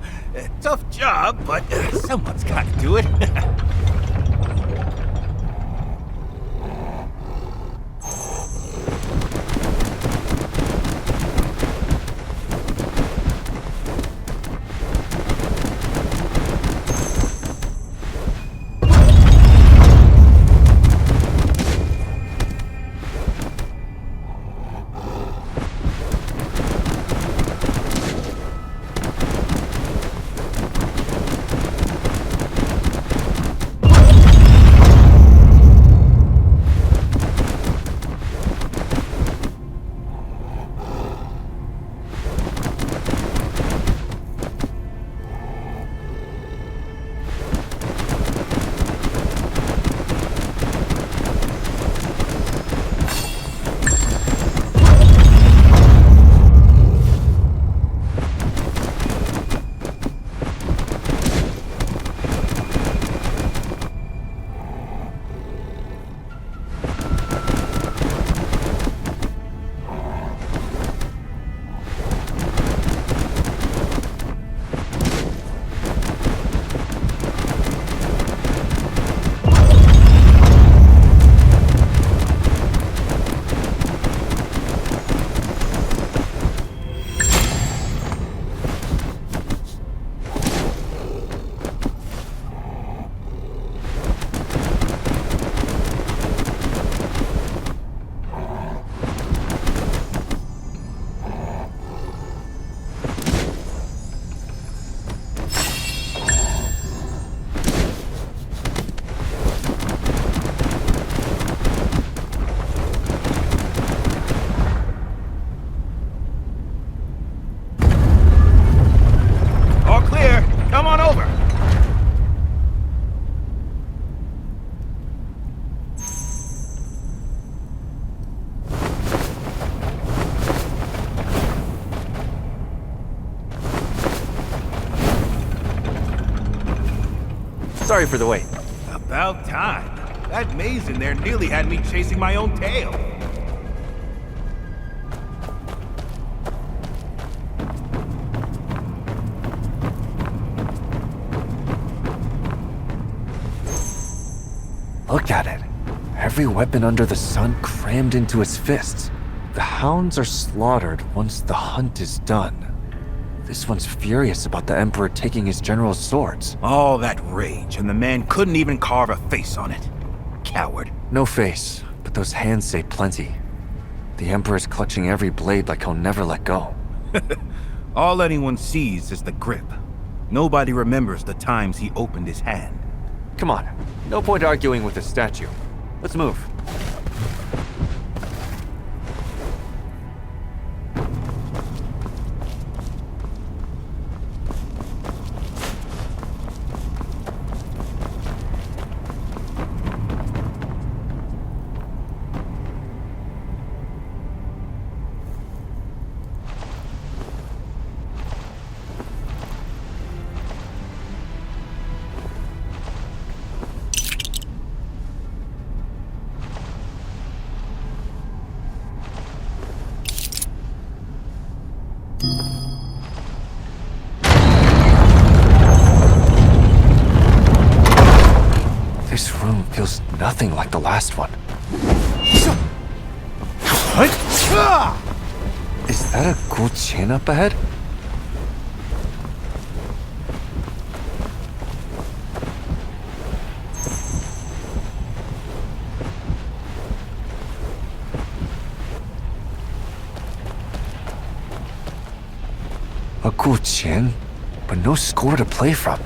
[SPEAKER 19] tough job, but someone's got to do it.
[SPEAKER 11] Sorry for the wait.
[SPEAKER 19] About time. That maze in there nearly had me chasing my own tail.
[SPEAKER 11] Look at it. Every weapon under the sun crammed into his fists. The hounds are slaughtered once the hunt is done. This one's furious about the Emperor taking his general's swords.
[SPEAKER 19] All that rage, and the man couldn't even carve a face on it. Coward.
[SPEAKER 11] No face, but those hands say plenty. The Emperor's clutching every blade like he'll never let go.
[SPEAKER 19] All anyone sees is the grip. Nobody remembers the times he opened his hand.
[SPEAKER 11] Come on, no point arguing with a statue. Let's move. This room feels nothing like the last one. Is that a Guqian up ahead? A Guqian, but no score to play from.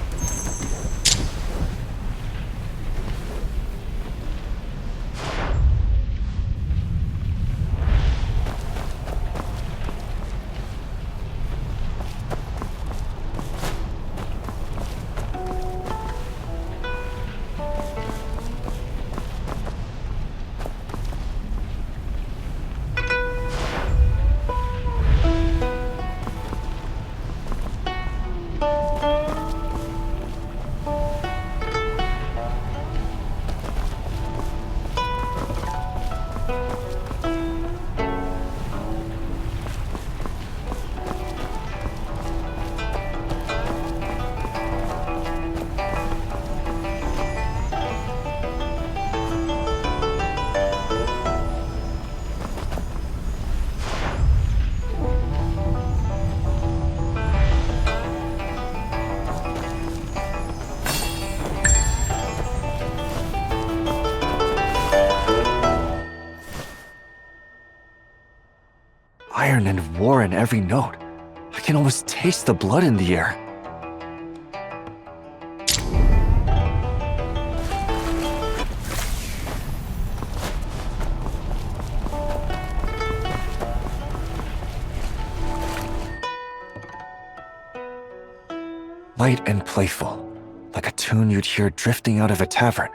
[SPEAKER 11] iron and war in every note. I can almost taste the blood in the air. Light and playful, like a tune you'd hear drifting out of a tavern.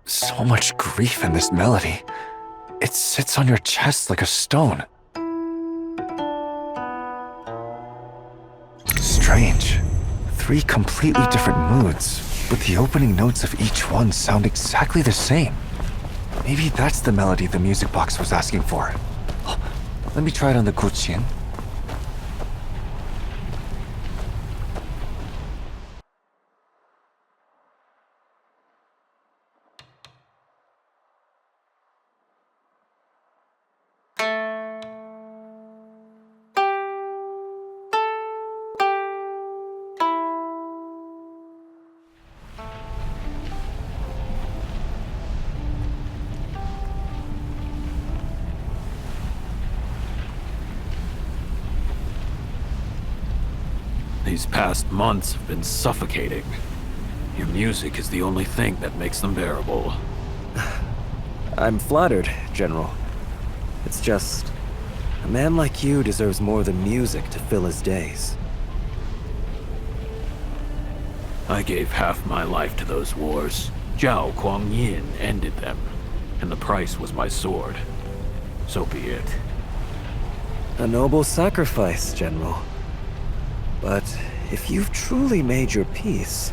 [SPEAKER 11] So much grief in this melody. It sits on your chest like a stone. Strange. 3 completely different moods, but the opening notes of each one sound exactly the same. Maybe that's the melody the music box was asking for. Oh, let me try it on the guqin.
[SPEAKER 21] These past months have been suffocating. Your music is the only thing that makes them bearable.
[SPEAKER 17] I'm flattered, General. It's just, a man like you deserves more than music to fill his days.
[SPEAKER 21] I gave half my life to those wars. Zhao Guangyin ended them, and the price was my sword. So be it.
[SPEAKER 17] A noble sacrifice, General. But if you've truly made your peace,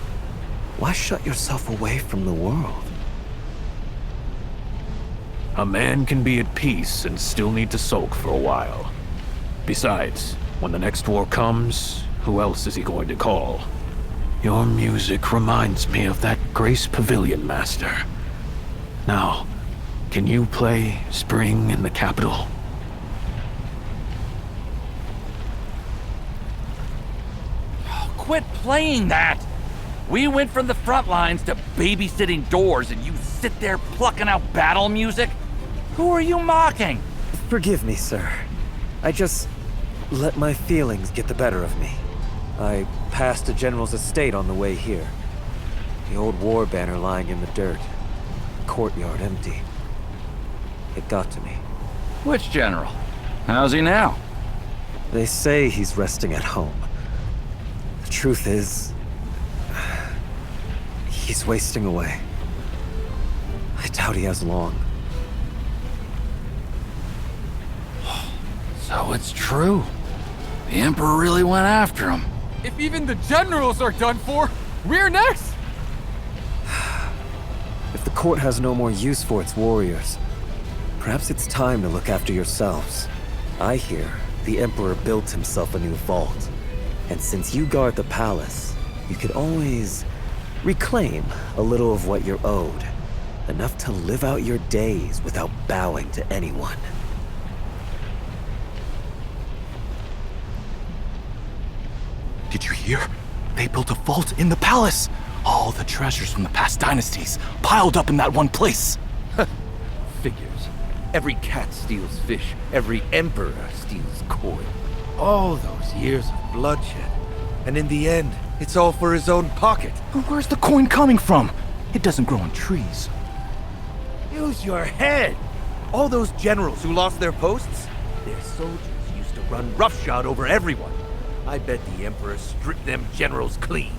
[SPEAKER 17] why shut yourself away from the world?
[SPEAKER 21] A man can be at peace and still need to sulk for a while. Besides, when the next war comes, who else is he going to call? Your music reminds me of that Grace Pavilion master. Now, can you play Spring in the Capital?
[SPEAKER 5] Quit playing that! We went from the front lines to babysitting doors and you sit there plucking out battle music? Who are you mocking?
[SPEAKER 17] Forgive me, sir. I just let my feelings get the better of me. I passed a general's estate on the way here. The old war banner lying in the dirt. Courtyard empty. It got to me.
[SPEAKER 5] Which general? How's he now?
[SPEAKER 17] They say he's resting at home. The truth is, he's wasting away. I doubt he has long.
[SPEAKER 5] So it's true. The Emperor really went after him.
[SPEAKER 4] If even the generals are done for, we're next!
[SPEAKER 17] If the court has no more use for its warriors, perhaps it's time to look after yourselves. I hear the Emperor built himself a new vault. And since you guard the palace, you could always reclaim a little of what you're owed. Enough to live out your days without bowing to anyone.
[SPEAKER 20] Did you hear? They built a vault in the palace. All the treasures from the past dynasties piled up in that one place.
[SPEAKER 8] Figures. Every cat steals fish. Every emperor steals coin. All those years of bloodshed. And in the end, it's all for his own pocket.
[SPEAKER 20] But where's the coin coming from? It doesn't grow on trees.
[SPEAKER 8] Use your head! All those generals who lost their posts, their soldiers used to run roughshod over everyone. I bet the Emperor stripped them generals clean.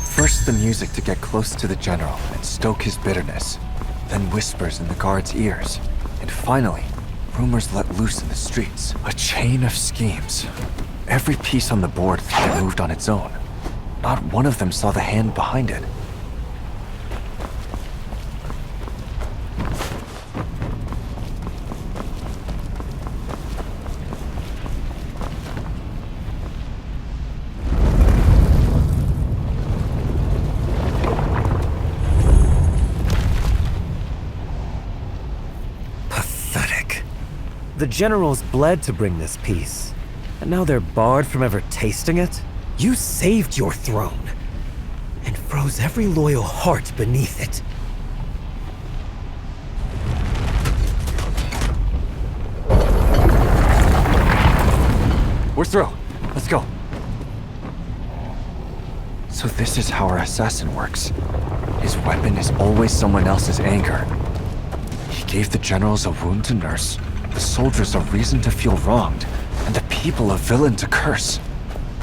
[SPEAKER 11] First the music to get close to the general and stoke his bitterness. Then whispers in the guards' ears. And finally, rumors let loose in the streets. A chain of schemes. Every piece on the board thought it moved on its own. not one of them saw the hand behind it.
[SPEAKER 17] The generals bled to bring this peace, and now they're barred from ever tasting it? You saved your throne, and froze every loyal heart beneath it.
[SPEAKER 11] We're through. Let's go. So this is how our assassin works. His weapon is always someone else's anger. He gave the generals a wound to nurse, the soldiers a reason to feel wronged, and the people a villain to curse.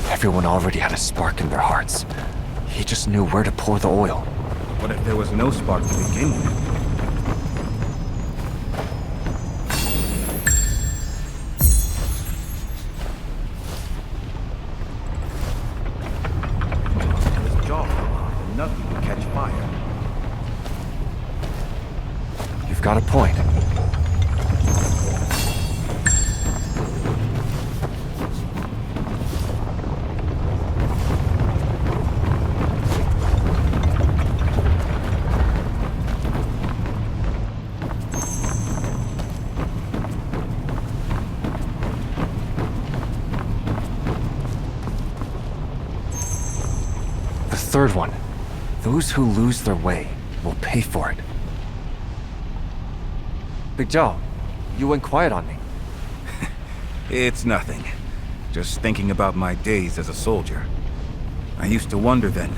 [SPEAKER 11] Everyone already had a spark in their hearts. He just knew where to pour the oil.
[SPEAKER 19] What if there was no spark to begin with? This jaw and nothing can catch fire.
[SPEAKER 11] You've got a point. Third one. Those who lose their way will pay for it. Big Joe, you went quiet on me.
[SPEAKER 19] It's nothing. Just thinking about my days as a soldier. I used to wonder then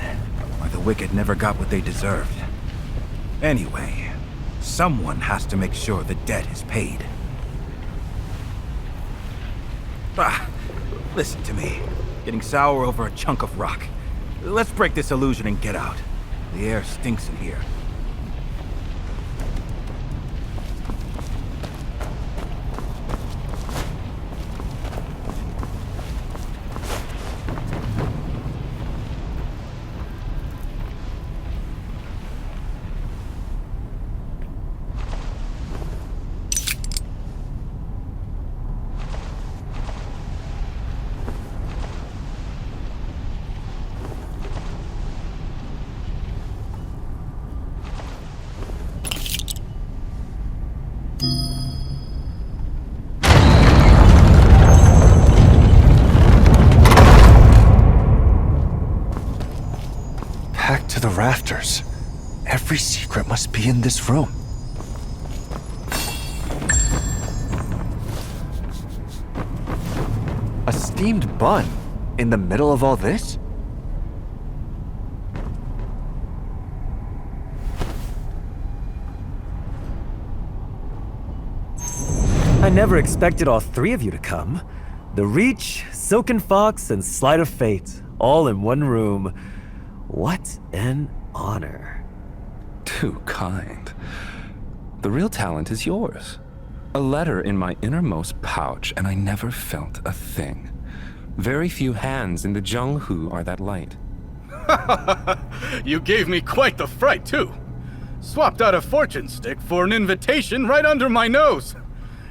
[SPEAKER 19] why the wicked never got what they deserved. Anyway, someone has to make sure the debt is paid. Listen to me. Getting sour over a chunk of rock. Let's break this illusion and get out. The air stinks in here.
[SPEAKER 11] Packed to the rafters. Every secret must be in this room. A steamed bun in the middle of all this?
[SPEAKER 17] I never expected all three of you to come. The Reach, Silken Fox, and Sleight of Fate, all in one room. What an honor.
[SPEAKER 9] Too kind. The real talent is yours. A letter in my innermost pouch, and I never felt a thing. Very few hands in the Zhenghu are that light.
[SPEAKER 12] You gave me quite the fright, too. Swapped out a fortune stick for an invitation right under my nose.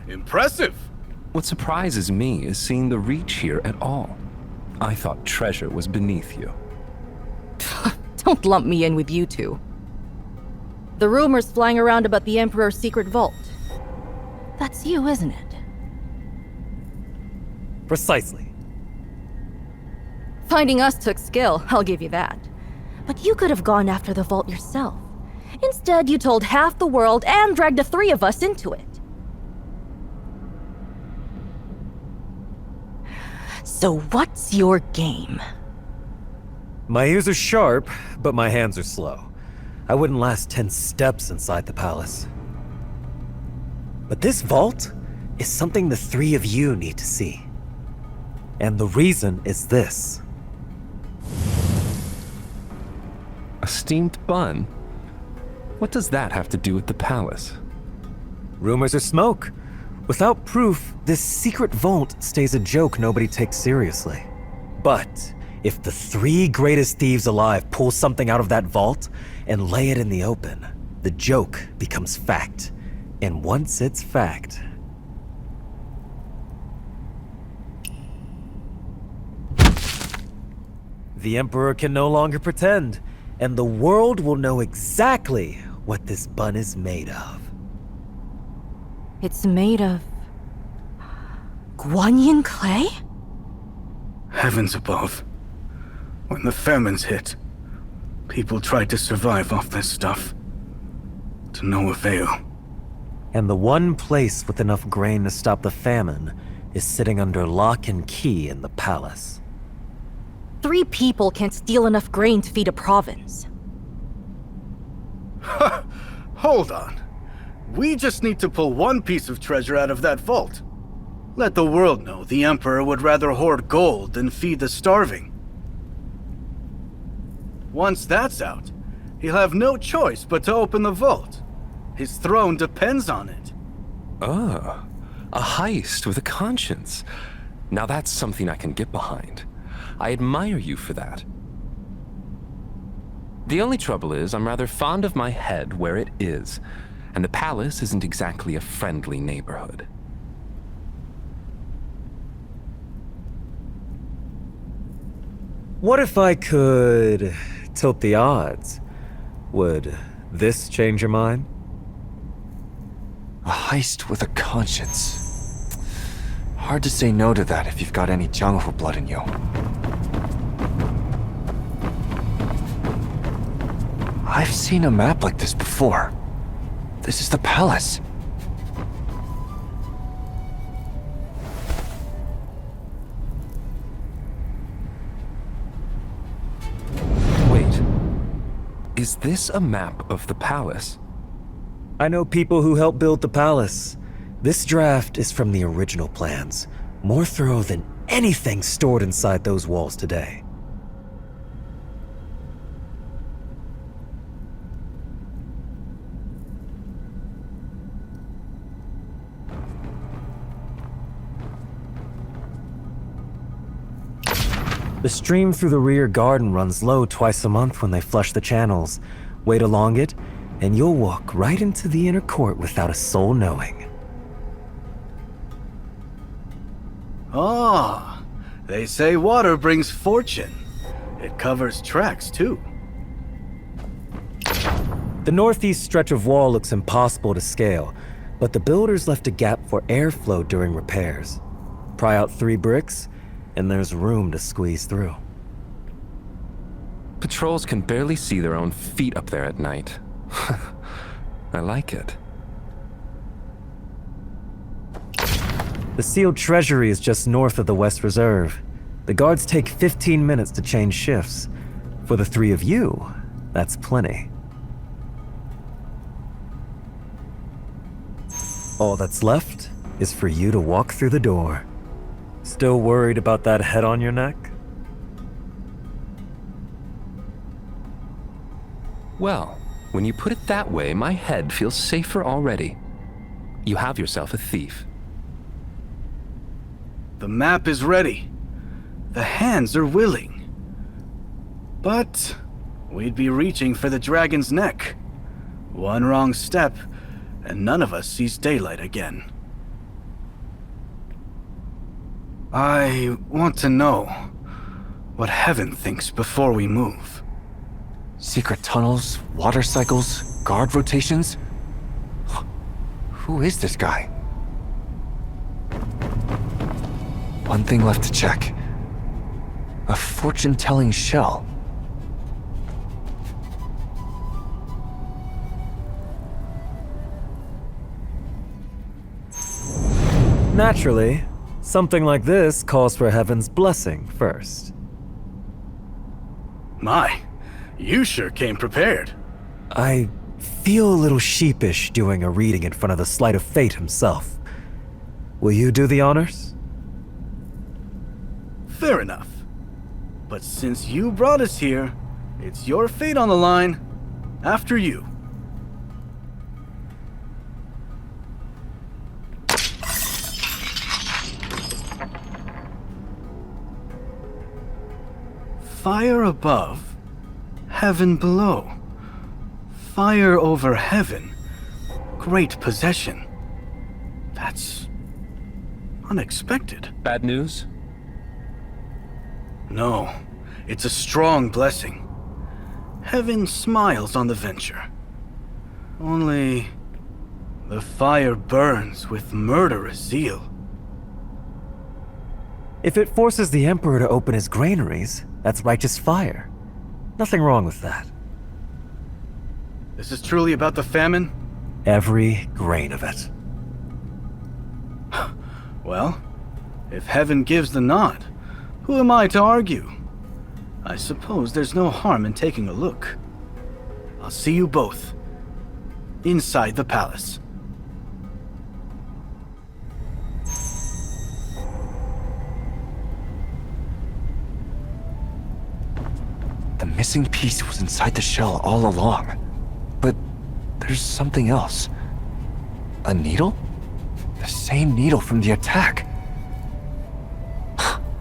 [SPEAKER 12] Impressive.
[SPEAKER 9] What surprises me is seeing the Reach here at all. I thought treasure was beneath you.
[SPEAKER 7] Don't lump me in with you two. The rumors flying around about the Emperor's secret vault. That's you, isn't it?
[SPEAKER 17] Precisely.
[SPEAKER 7] Finding us took skill, I'll give you that. But you could have gone after the vault yourself. Instead, you told half the world and dragged the three of us into it. So what's your game?
[SPEAKER 17] My ears are sharp, but my hands are slow. I wouldn't last 10 steps inside the palace. But this vault is something the three of you need to see. And the reason is this.
[SPEAKER 9] A steamed bun? What does that have to do with the palace?
[SPEAKER 17] Rumors are smoke. Without proof, this secret vault stays a joke nobody takes seriously. But If the three greatest thieves alive pull something out of that vault and lay it in the open, the joke becomes fact. And once it's fact... the Emperor can no longer pretend, and the world will know exactly what this bun is made of.
[SPEAKER 7] It's made of... Guanyin clay?
[SPEAKER 12] Heavens above. When the famines hit, people tried to survive off this stuff. To no avail.
[SPEAKER 17] And the one place with enough grain to stop the famine is sitting under lock and key in the palace.
[SPEAKER 7] 3 people can't steal enough grain to feed a province.
[SPEAKER 12] Hold on. We just need to pull one piece of treasure out of that vault. Let the world know the Emperor would rather hoard gold than feed the starving. Once that's out, he'll have no choice but to open the vault. His throne depends on it.
[SPEAKER 11] Ah, a heist with a conscience. Now that's something I can get behind. I admire you for that. The only trouble is I'm rather fond of my head where it is, and the palace isn't exactly a friendly neighborhood.
[SPEAKER 17] What if I could tilt the odds? Would this change your mind?
[SPEAKER 11] A heist with a conscience. Hard to say no to that if you've got any Jianghu blood in you. I've seen a map like this before. This is the palace. Wait. Is this a map of the palace?
[SPEAKER 17] I know people who helped build the palace. This draft is from the original plans, more thorough than anything stored inside those walls today. The stream through the rear garden runs low twice a month when they flush the channels. Wait along it, and you'll walk right into the inner court without a soul knowing.
[SPEAKER 12] Ah, they say water brings fortune. It covers tracks, too.
[SPEAKER 17] The northeast stretch of wall looks impossible to scale, but the builders left a gap for airflow during repairs. Pry out 3 bricks, and there's room to squeeze through.
[SPEAKER 11] Patrols can barely see their own feet up there at night. I like it.
[SPEAKER 17] The sealed treasury is just north of the West Reserve. The guards take 15 minutes to change shifts. For the 3 of you, that's plenty. All that's left is for you to walk through the door. Still worried about that head on your neck?
[SPEAKER 11] Well, when you put it that way, my head feels safer already. You have yourself a thief.
[SPEAKER 12] The map is ready. The hands are willing. But we'd be reaching for the dragon's neck. One wrong step, and none of us sees daylight again. I want to know what Heaven thinks before we move.
[SPEAKER 11] Secret tunnels, water cycles, guard rotations? Who is this guy? One thing left to check. A fortune-telling shell.
[SPEAKER 17] Naturally, something like this calls for Heaven's blessing first.
[SPEAKER 12] My, you sure came prepared.
[SPEAKER 17] I feel a little sheepish doing a reading in front of the Sleight of Fate himself. Will you do the honors?
[SPEAKER 12] Fair enough. But since you brought us here, it's your fate on the line. After you. Fire above, heaven below. Fire over heaven, great possession. That's unexpected.
[SPEAKER 21] Bad news?
[SPEAKER 12] No, it's a strong blessing. Heaven smiles on the venture. Only the fire burns with murderous zeal.
[SPEAKER 17] If it forces the Emperor to open his granaries, that's righteous fire. Nothing wrong with that.
[SPEAKER 12] This is truly about the famine?
[SPEAKER 17] Every grain of it.
[SPEAKER 12] Well, if heaven gives the nod, who am I to argue? I suppose there's no harm in taking a look. I'll see you both inside the palace.
[SPEAKER 11] The missing piece was inside the shell all along. But there's something else. A needle? The same needle from the attack.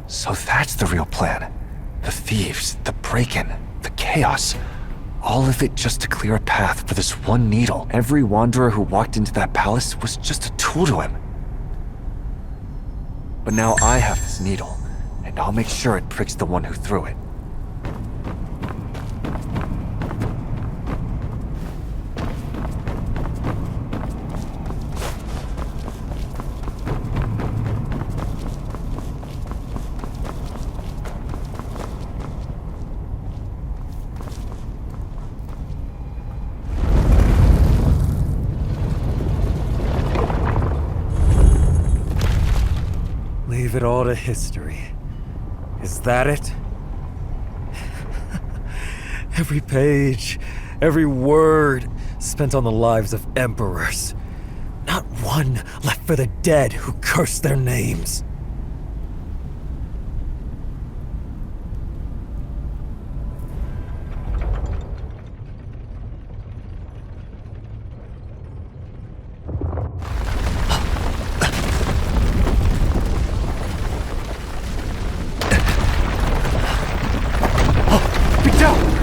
[SPEAKER 11] So that's the real plan. The thieves, the break-in, the chaos. All of it just to clear a path for this one needle. Every wanderer who walked into that palace was just a tool to him. But now I have this needle, and I'll make sure it pricks the one who threw it.
[SPEAKER 17] Leave it all to history. Is that it? Every page, every word spent on the lives of emperors. Not one left for the dead who cursed their names.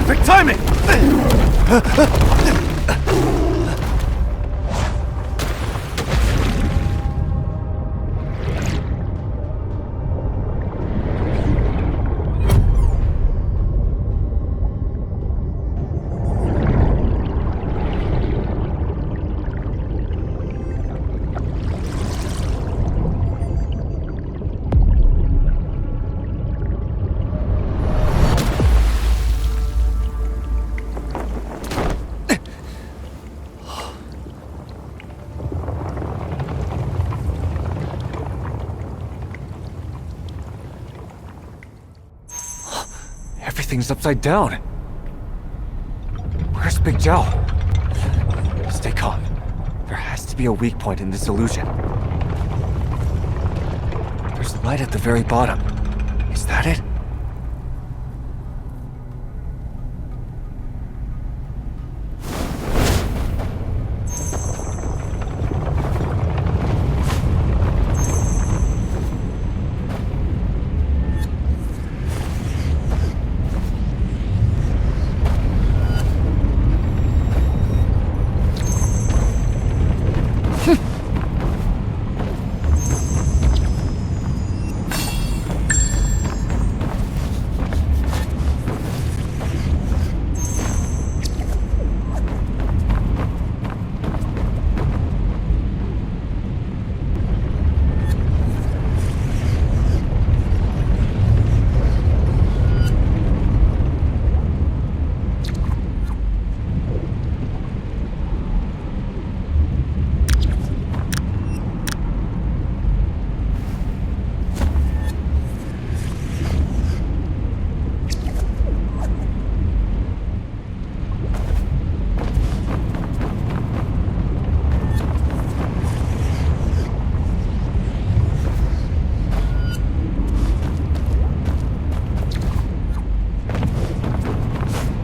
[SPEAKER 12] Perfect timing!
[SPEAKER 11] Everything's upside down. Where's Big Zhao? Stay calm. There has to be a weak point in this illusion. There's light at the very bottom. Is that it?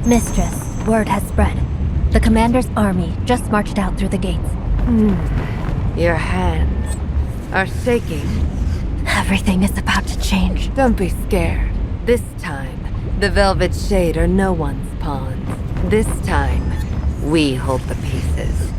[SPEAKER 13] Mistress, word has spread. The commander's army just marched out through the gates.
[SPEAKER 22] Your hands are shaking.
[SPEAKER 13] Everything is about to change.
[SPEAKER 22] Don't be scared. This time, The Velvet Shade are no one's pawns. This time, we hold the pieces.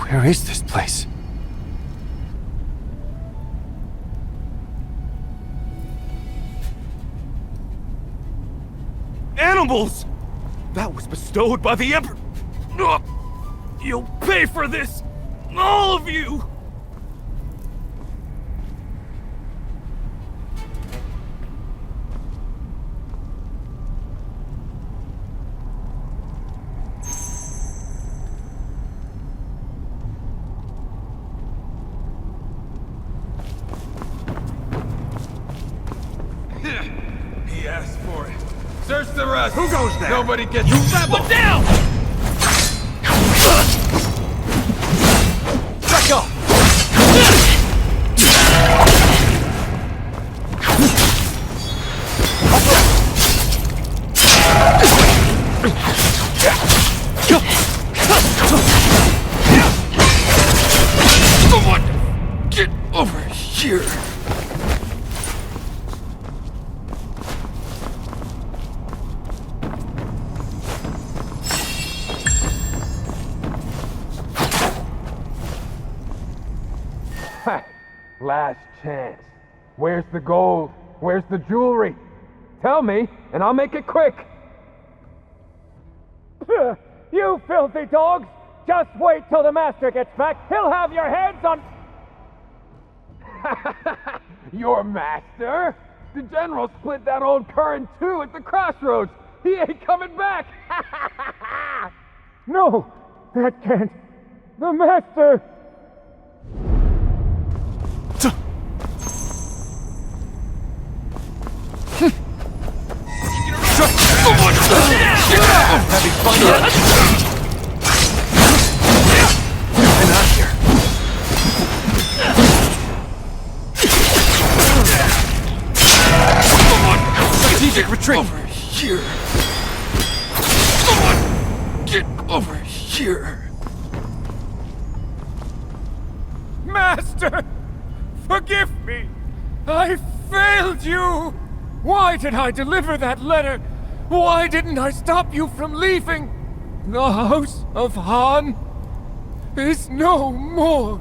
[SPEAKER 11] Where is this place?
[SPEAKER 8] Animals! That was bestowed by the Emperor. You'll pay for this! All of you! for us!
[SPEAKER 19] Who goes there?
[SPEAKER 8] Nobody gets
[SPEAKER 19] You
[SPEAKER 8] rebel!
[SPEAKER 4] Look down!
[SPEAKER 8] Let go!
[SPEAKER 21] Someone get over here.
[SPEAKER 14] Last chance. Where's the gold? Where's the jewelry? Tell me, and I'll make it quick. You filthy dogs! Just wait till the master gets back. He'll have your heads on... Your master? The general split that old cur in two at the crossroads. He ain't coming back. No, that can't. The master...
[SPEAKER 8] Having fun yet? And out here. Strategic retreat. Over here. Someone get over here.
[SPEAKER 14] Master! Forgive me! I failed you! Why did I deliver that letter? Why didn't I stop you from leaving? The House of Han is no more.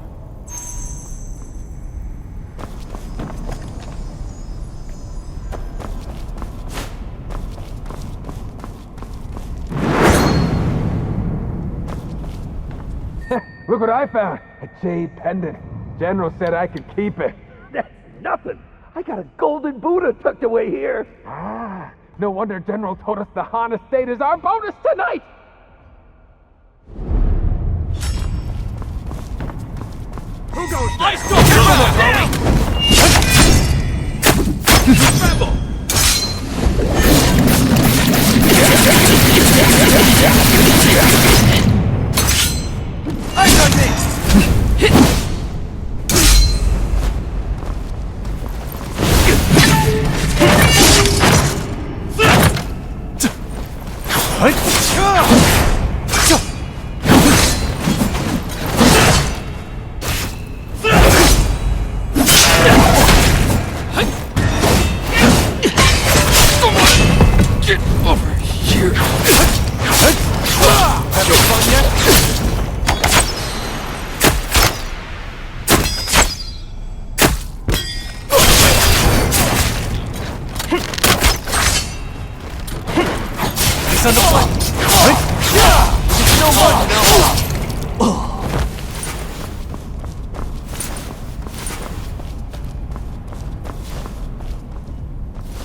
[SPEAKER 14] Look what I found. A jade pendant. General said I could keep it.
[SPEAKER 16] That's nothing. I got a golden Buddha tucked away here.
[SPEAKER 14] Ah, no wonder General told us the Han estate is our bonus tonight.
[SPEAKER 19] Who goes there?
[SPEAKER 4] I still
[SPEAKER 19] Rebel!
[SPEAKER 8] I got this!
[SPEAKER 21] Get over here.
[SPEAKER 8] Having fun yet? He's on the flank. It's no more now.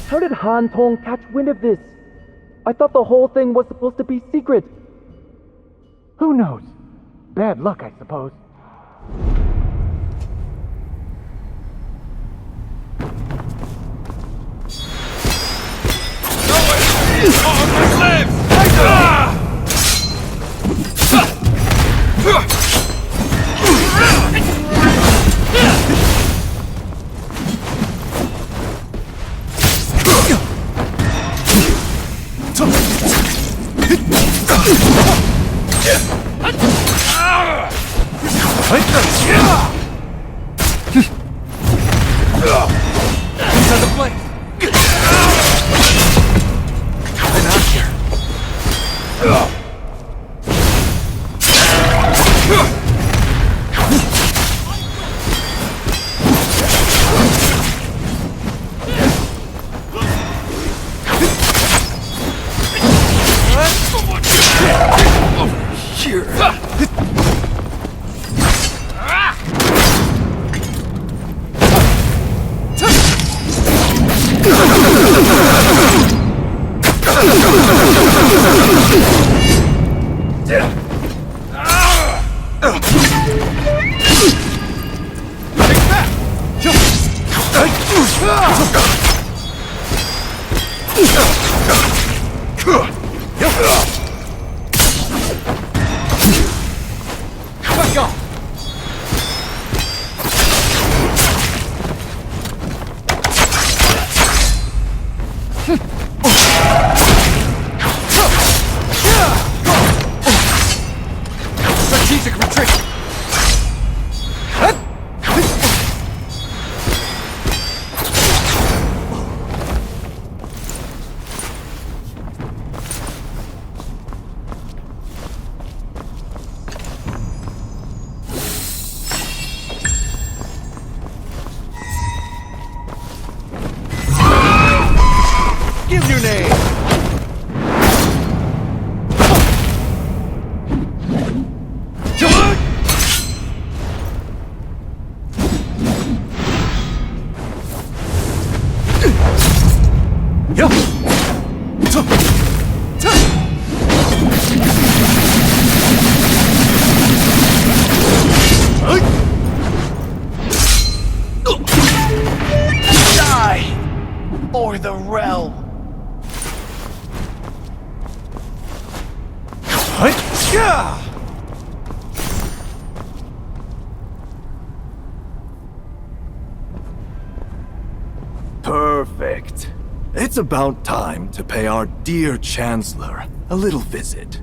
[SPEAKER 17] How did Han Tong catch wind of this? I thought the whole thing was supposed to be secret.
[SPEAKER 14] Who knows? Bad luck, I suppose.
[SPEAKER 8] He's on the plane. And out here.
[SPEAKER 21] Over here.
[SPEAKER 19] the realm.
[SPEAKER 20] Perfect. It's about time to pay our dear Chancellor a little visit.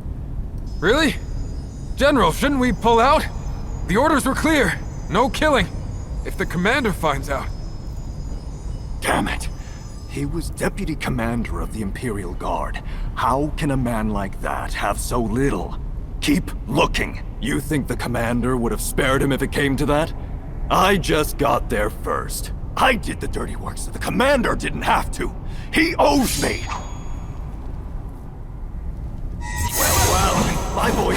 [SPEAKER 14] Really? General, shouldn't we pull out? The orders were clear. No killing. If the commander finds out.
[SPEAKER 20] Damn it. He was deputy commander of the Imperial Guard. How can a man like that have so little? Keep looking. You think the commander would have spared him if it came to that? I just got there first. I did the dirty work so the commander didn't have to. He owes me. Well, my boy.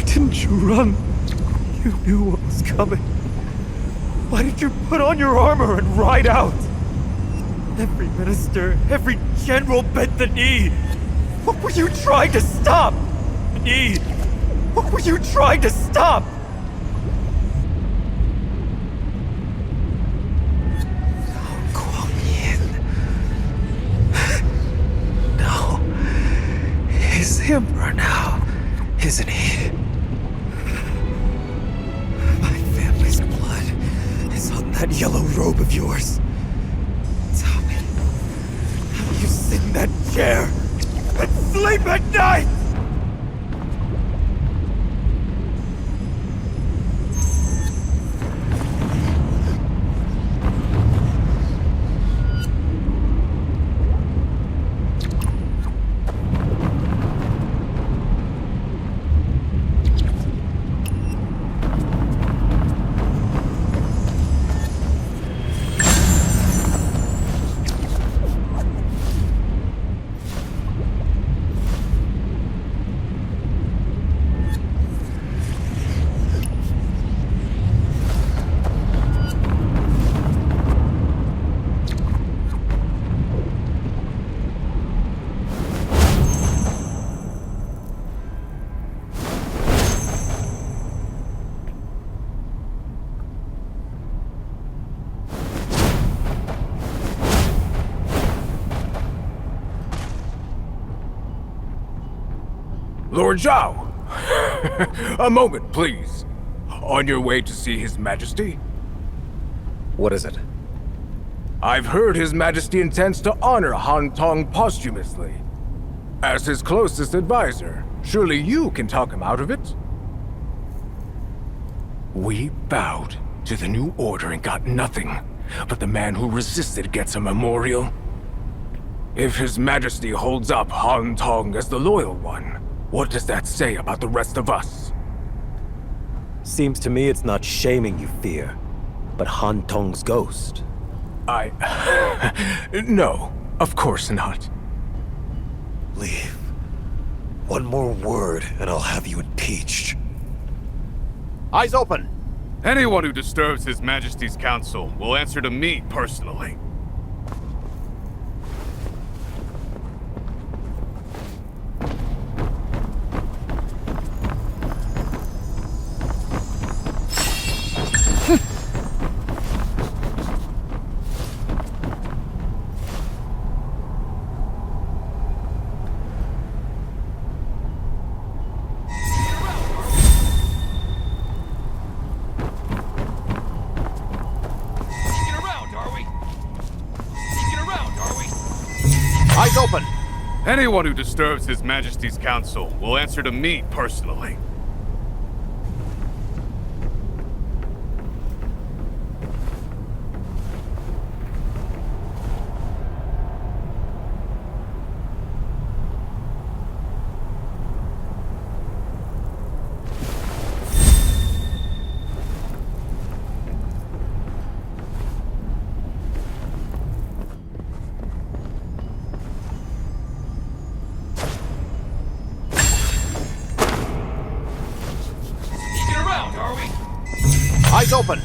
[SPEAKER 3] Why didn't you run? You knew what was coming. Why did you put on your armor and ride out? Every minister, every general bent the knee. What were you trying to stop? The knee. What were you trying to stop? No. He's the Emperor now, isn't he? My family's blood is on that yellow robe of yours. Tell me, how do you sit in that chair and sleep at night?
[SPEAKER 14] Lord Zhao! A moment, please. On your way to see His Majesty?
[SPEAKER 3] What is it?
[SPEAKER 14] I've heard His Majesty intends to honor Han Tong posthumously. As his closest advisor, surely you can talk him out of it? We bowed to the new order and got nothing, but the man who resisted gets a memorial. If His Majesty holds up Han Tong as the loyal one, what does that say about the rest of us?
[SPEAKER 3] Seems to me it's not shaming you fear, but Han Tong's ghost.
[SPEAKER 14] No, of course not.
[SPEAKER 3] Leave. One more word and I'll have you impeached.
[SPEAKER 15] Eyes open!
[SPEAKER 23] Anyone who disturbs His Majesty's council will answer to me personally.
[SPEAKER 15] Eyes open!
[SPEAKER 23] Anyone who disturbs His Majesty's council will answer to me personally.
[SPEAKER 15] Eyes open!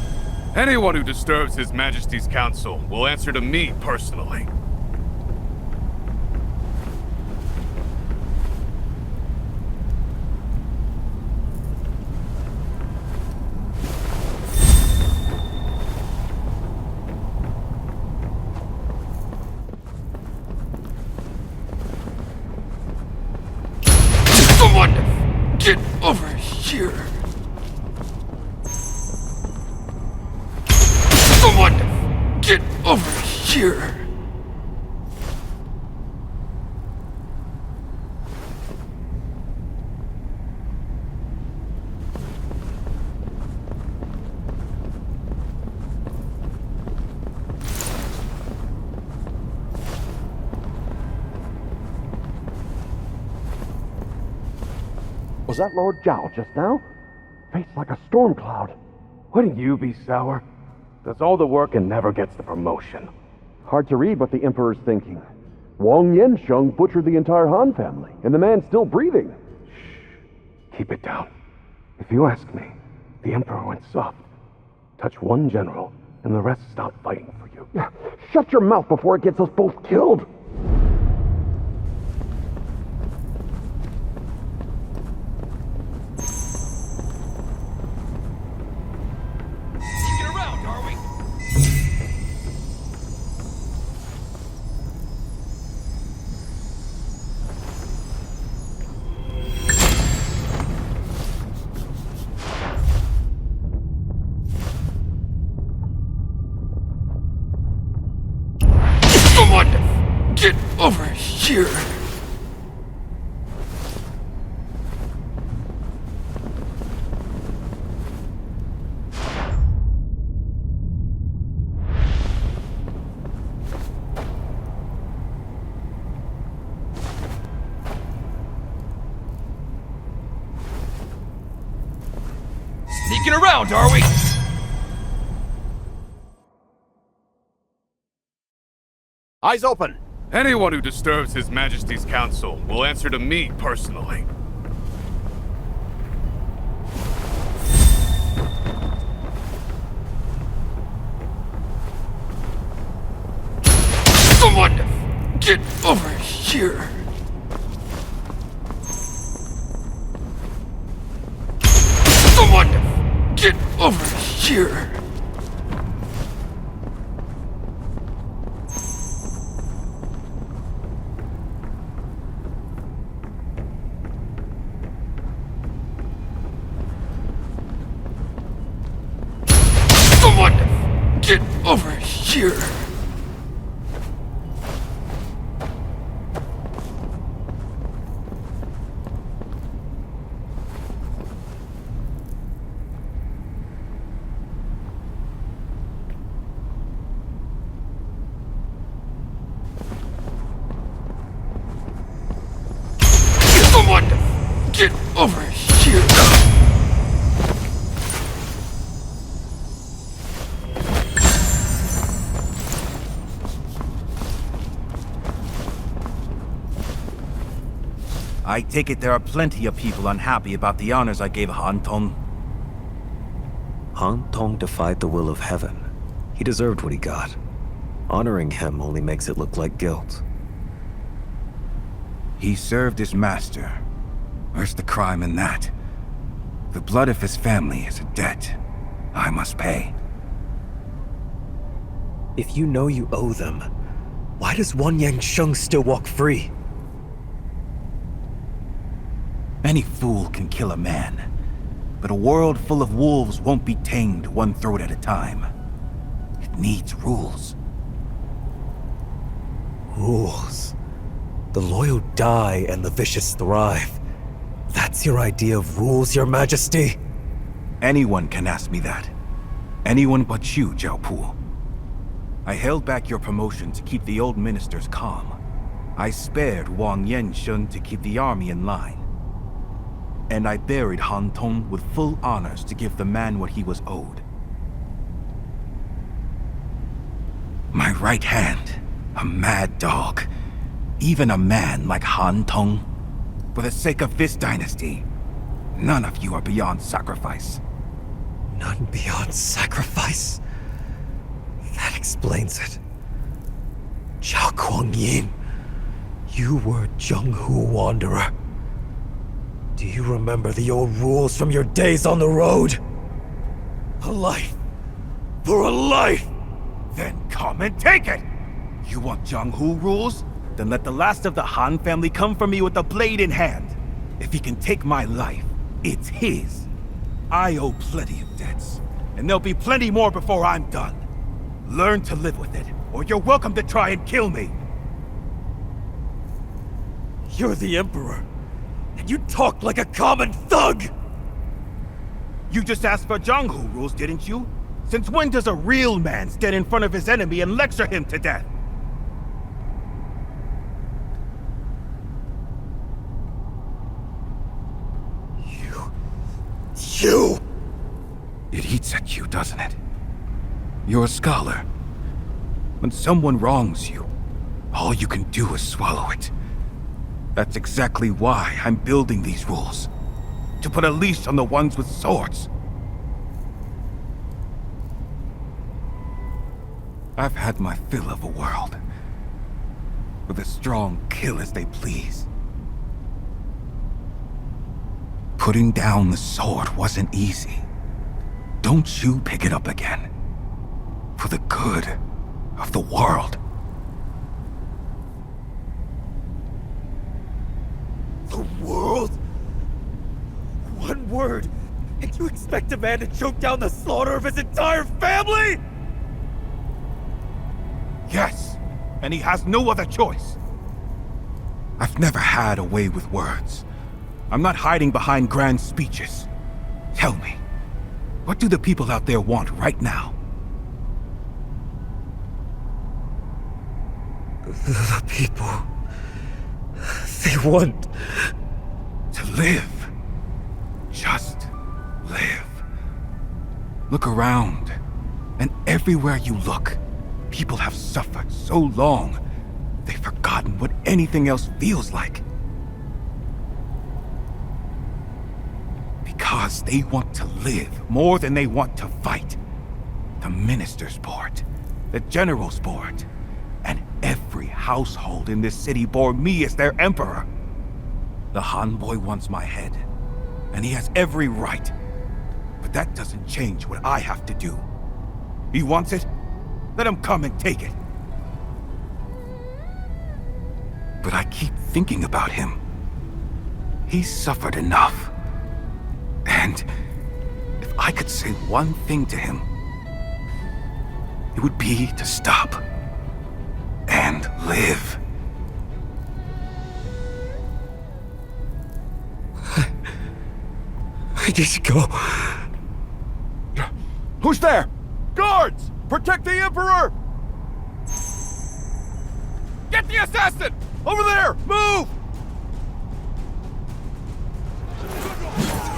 [SPEAKER 23] Anyone who disturbs His Majesty's council will answer to me personally.
[SPEAKER 14] Someone! Get over here! Someone! Get over here!
[SPEAKER 16] Was that Lord Zhao just now? Face like a storm cloud.
[SPEAKER 24] Wouldn't you be sour? Does all the work and never gets the promotion.
[SPEAKER 16] Hard to read what the Emperor's thinking. Wang Yansheng butchered the entire Han family, and the man's still breathing.
[SPEAKER 24] Keep it down. If you ask me, the Emperor went soft. Touch one general, and the rest stop fighting for you.
[SPEAKER 16] Shut your mouth before it gets us both killed!
[SPEAKER 4] Sneaking around, are we?
[SPEAKER 21] Someone! Get over here!
[SPEAKER 4] Sneaking around, are we?
[SPEAKER 15] Eyes open!
[SPEAKER 23] Anyone who disturbs His Majesty's council will answer to me personally.
[SPEAKER 21] Someone! Get over here! Someone! Get over here! Someone! Get over here! Someone! Get over here!
[SPEAKER 19] I take it there are plenty of people unhappy about the honors I gave Han Tong.
[SPEAKER 17] Han Tong defied the will of heaven. He deserved what he got. Honoring him only makes it look like guilt.
[SPEAKER 19] He served his master. Where's the crime in that? The blood of his family is a debt I must pay.
[SPEAKER 17] If you know you owe them, why does Wang Yangsheng still walk free?
[SPEAKER 19] Any fool can kill a man, but a world full of wolves won't be tamed one throat at a time. It needs rules.
[SPEAKER 17] Rules. The loyal die and the vicious thrive. That's your idea of rules, Your Majesty?
[SPEAKER 19] Anyone can ask me that. Anyone but you, Jiao Pu. I held back your promotion to keep the old ministers calm. I spared Wang Yansheng to keep the army in line. And I buried Han Tong with full honors to give the man what he was owed. My right hand, a mad dog. Even a man like Han Tong. For the sake of this dynasty, none of you are beyond sacrifice.
[SPEAKER 17] None beyond sacrifice? That explains it. Zhao Guangyin, you were Zhenghu Wanderer. Do you remember the old rules from your days on the road? A life for a life!
[SPEAKER 19] Then come and take it! You want Zhenghu rules? Then let the last of the Han family come for me with a blade in hand. If he can take my life, it's his. I owe plenty of debts, and there'll be plenty more before I'm done. Learn to live with it, or you're welcome to try and kill me.
[SPEAKER 17] You're the Emperor, and you talk like a common thug!
[SPEAKER 19] You just asked for Zhenghu rules, didn't you? Since when does a real man stand in front of his enemy and lecture him to death?
[SPEAKER 17] You!
[SPEAKER 19] It eats at you, doesn't it? You're a scholar. When someone wrongs you, all you can do is swallow it. That's exactly why I'm building these rules. to put a leash on the ones with swords. I've had my fill of a world, where the strong kill as they please. Putting down the sword wasn't easy. Don't you pick it up again. For the good of the world.
[SPEAKER 3] The world? One word, and you expect a man to choke down the slaughter of his entire family?
[SPEAKER 19] Yes, and he has no other choice. I've never had a way with words. I'm not hiding behind grand speeches. Tell me, what do the people out there want right now?
[SPEAKER 3] The people... they want...
[SPEAKER 19] to live. Just live. Look around, and everywhere you look, people have suffered so long, they've forgotten what anything else feels like. Because they want to live more than they want to fight. The minister's board, the general's board, and every household in this city bore me as their emperor. The Han boy wants my head, and he has every right. But that doesn't change what I have to do. He wants it? Let him come and take it. But I keep thinking about him. He's suffered enough. And if I could say one thing to him, it would be to stop and live.
[SPEAKER 3] I need to go.
[SPEAKER 15] Who's there? Guards! Protect the Emperor!
[SPEAKER 4] Get the assassin!
[SPEAKER 15] Over there! Move!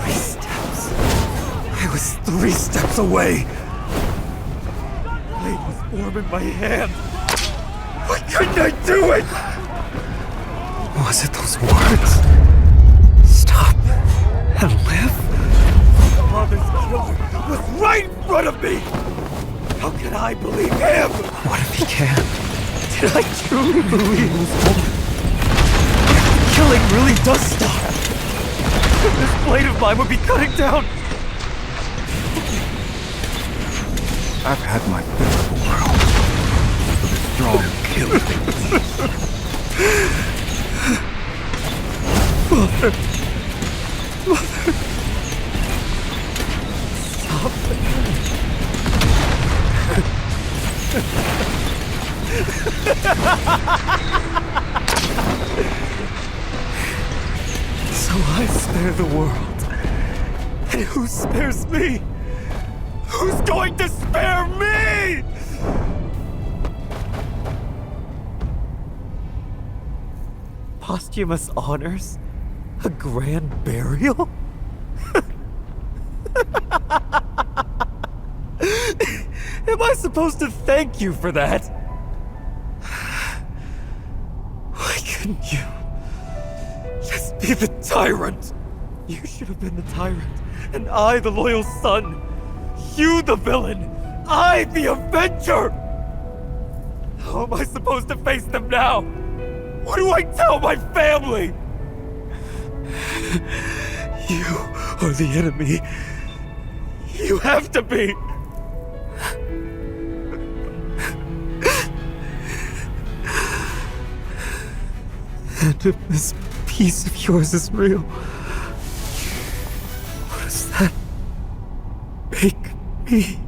[SPEAKER 3] 3 steps. I was 3 steps away. Blade was warm in my hand. Why couldn't I do it? Was it those words? Stop and live? Father's killer was right in front of me! How can I believe him? What if he can? Did I truly believe the killing really does stop? This blade of mine would be cutting down.
[SPEAKER 19] I've had my fill of the world, for the strong kill as they please.
[SPEAKER 3] Mother. Mother. Stop. So I spare the world. And who spares me? Who's going to spare me? Posthumous honors? A grand burial? Am I supposed to thank you for that? Why couldn't you just be the tyrant? You should have been the tyrant, and I the loyal son. You the villain, I the avenger! How am I supposed to face them now? What do I tell my family? You are the enemy. You have to be. And if this piece of yours is real, what does that make me?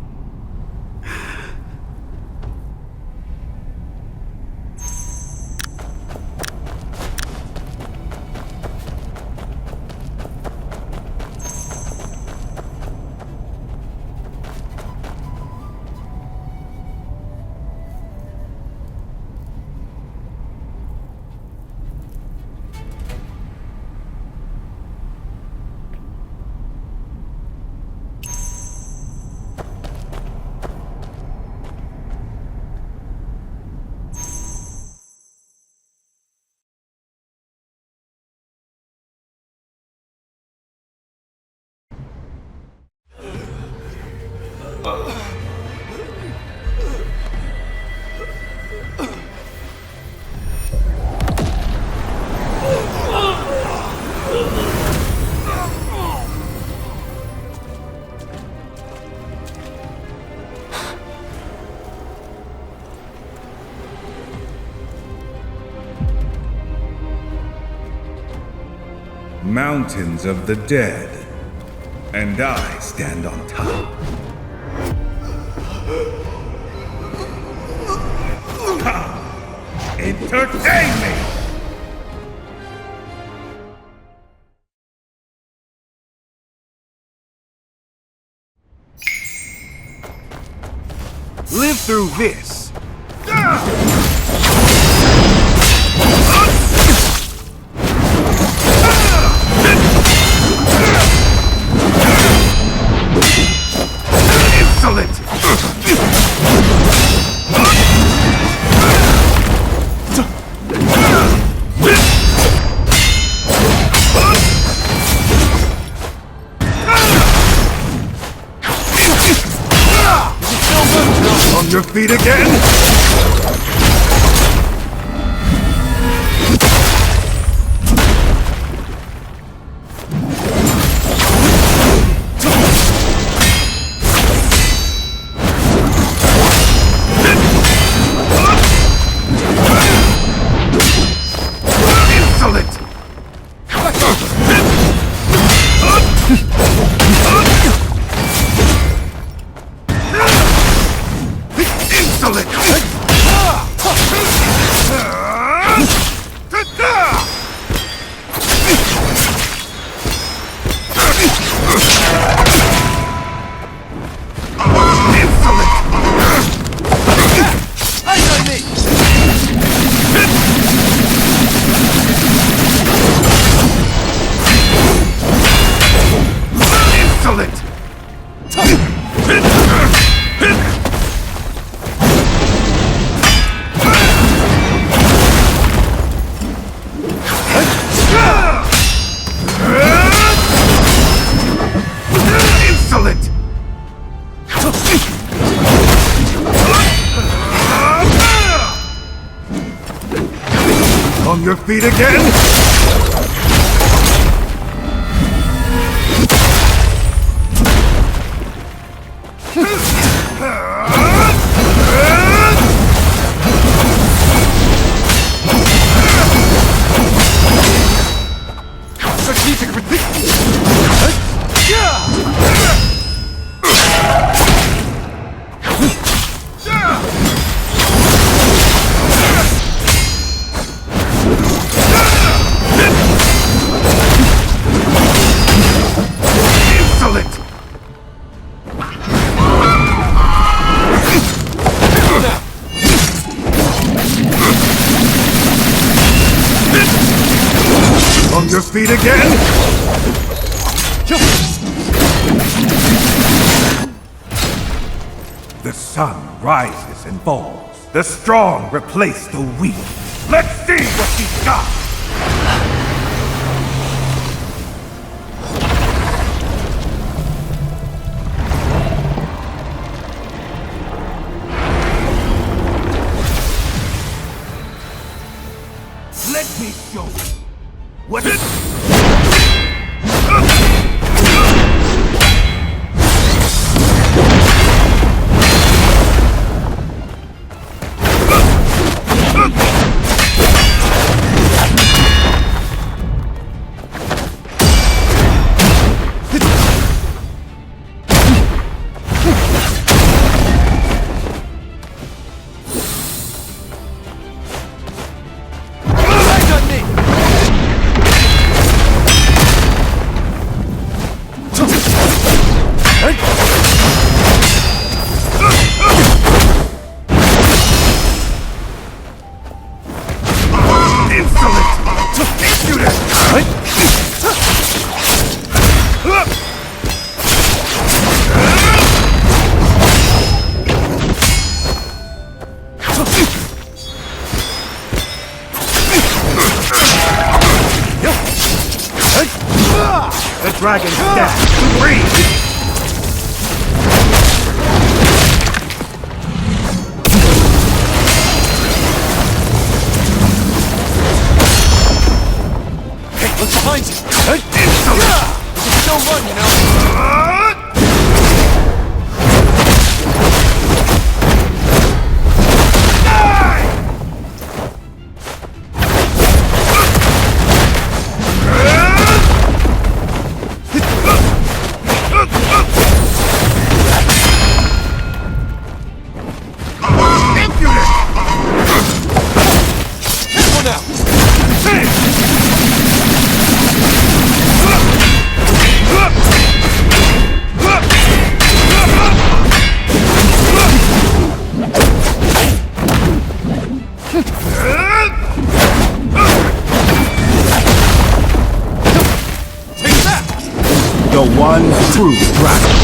[SPEAKER 2] Mountains of the dead, and I stand on top. Come, entertain me!
[SPEAKER 19] Live through this!
[SPEAKER 2] Insolent! On your feet again? On your feet again? On your feet again? The sun rises and falls. The strong replace the weak. Let's see what she's got! Let me show you. What is it? The dragon's death! Breathe!
[SPEAKER 14] don't run, you know.
[SPEAKER 2] The one true dragon.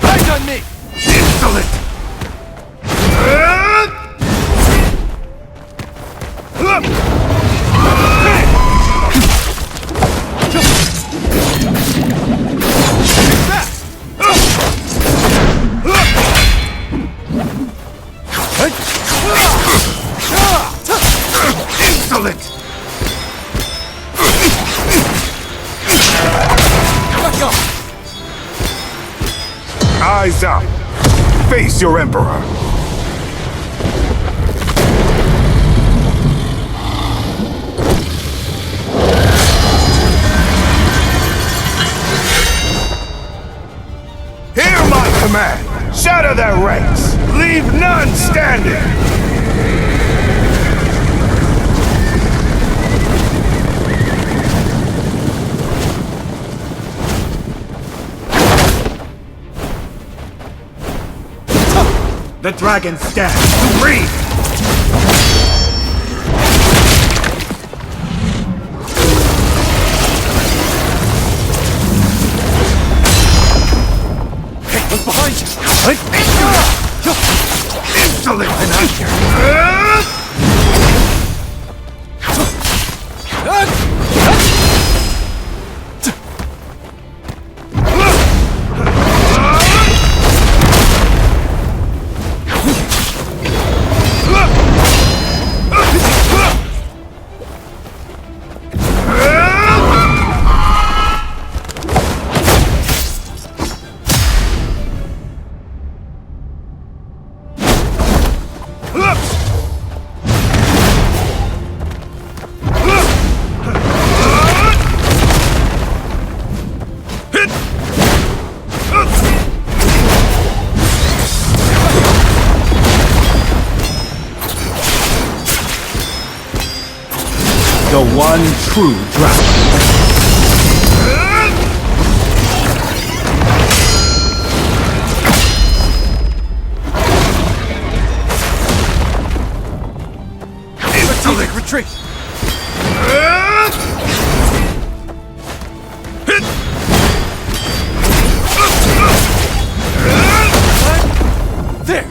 [SPEAKER 14] Eyes on me!
[SPEAKER 2] Insolent! Insolent!
[SPEAKER 14] Back up!
[SPEAKER 2] Eyes up! Face your Emperor! Hear my command! Shatter their ranks! Leave none standing! The dragon stands! Breathe!
[SPEAKER 14] Hey, look behind you!
[SPEAKER 2] Insolent!
[SPEAKER 14] I'm out here!
[SPEAKER 2] The one true dragon.
[SPEAKER 14] Strategic retreat! There!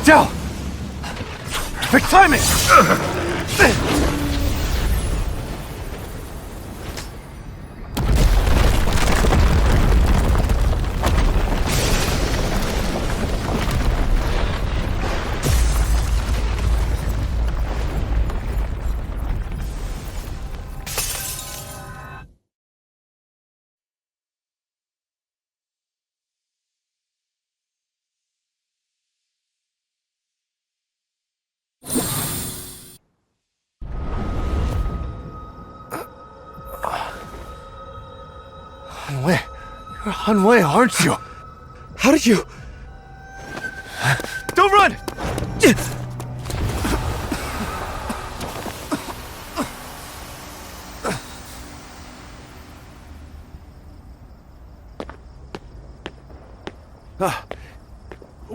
[SPEAKER 14] Down! Perfect timing! You're Han Vi, aren't you?
[SPEAKER 3] How did you...
[SPEAKER 14] Don't run!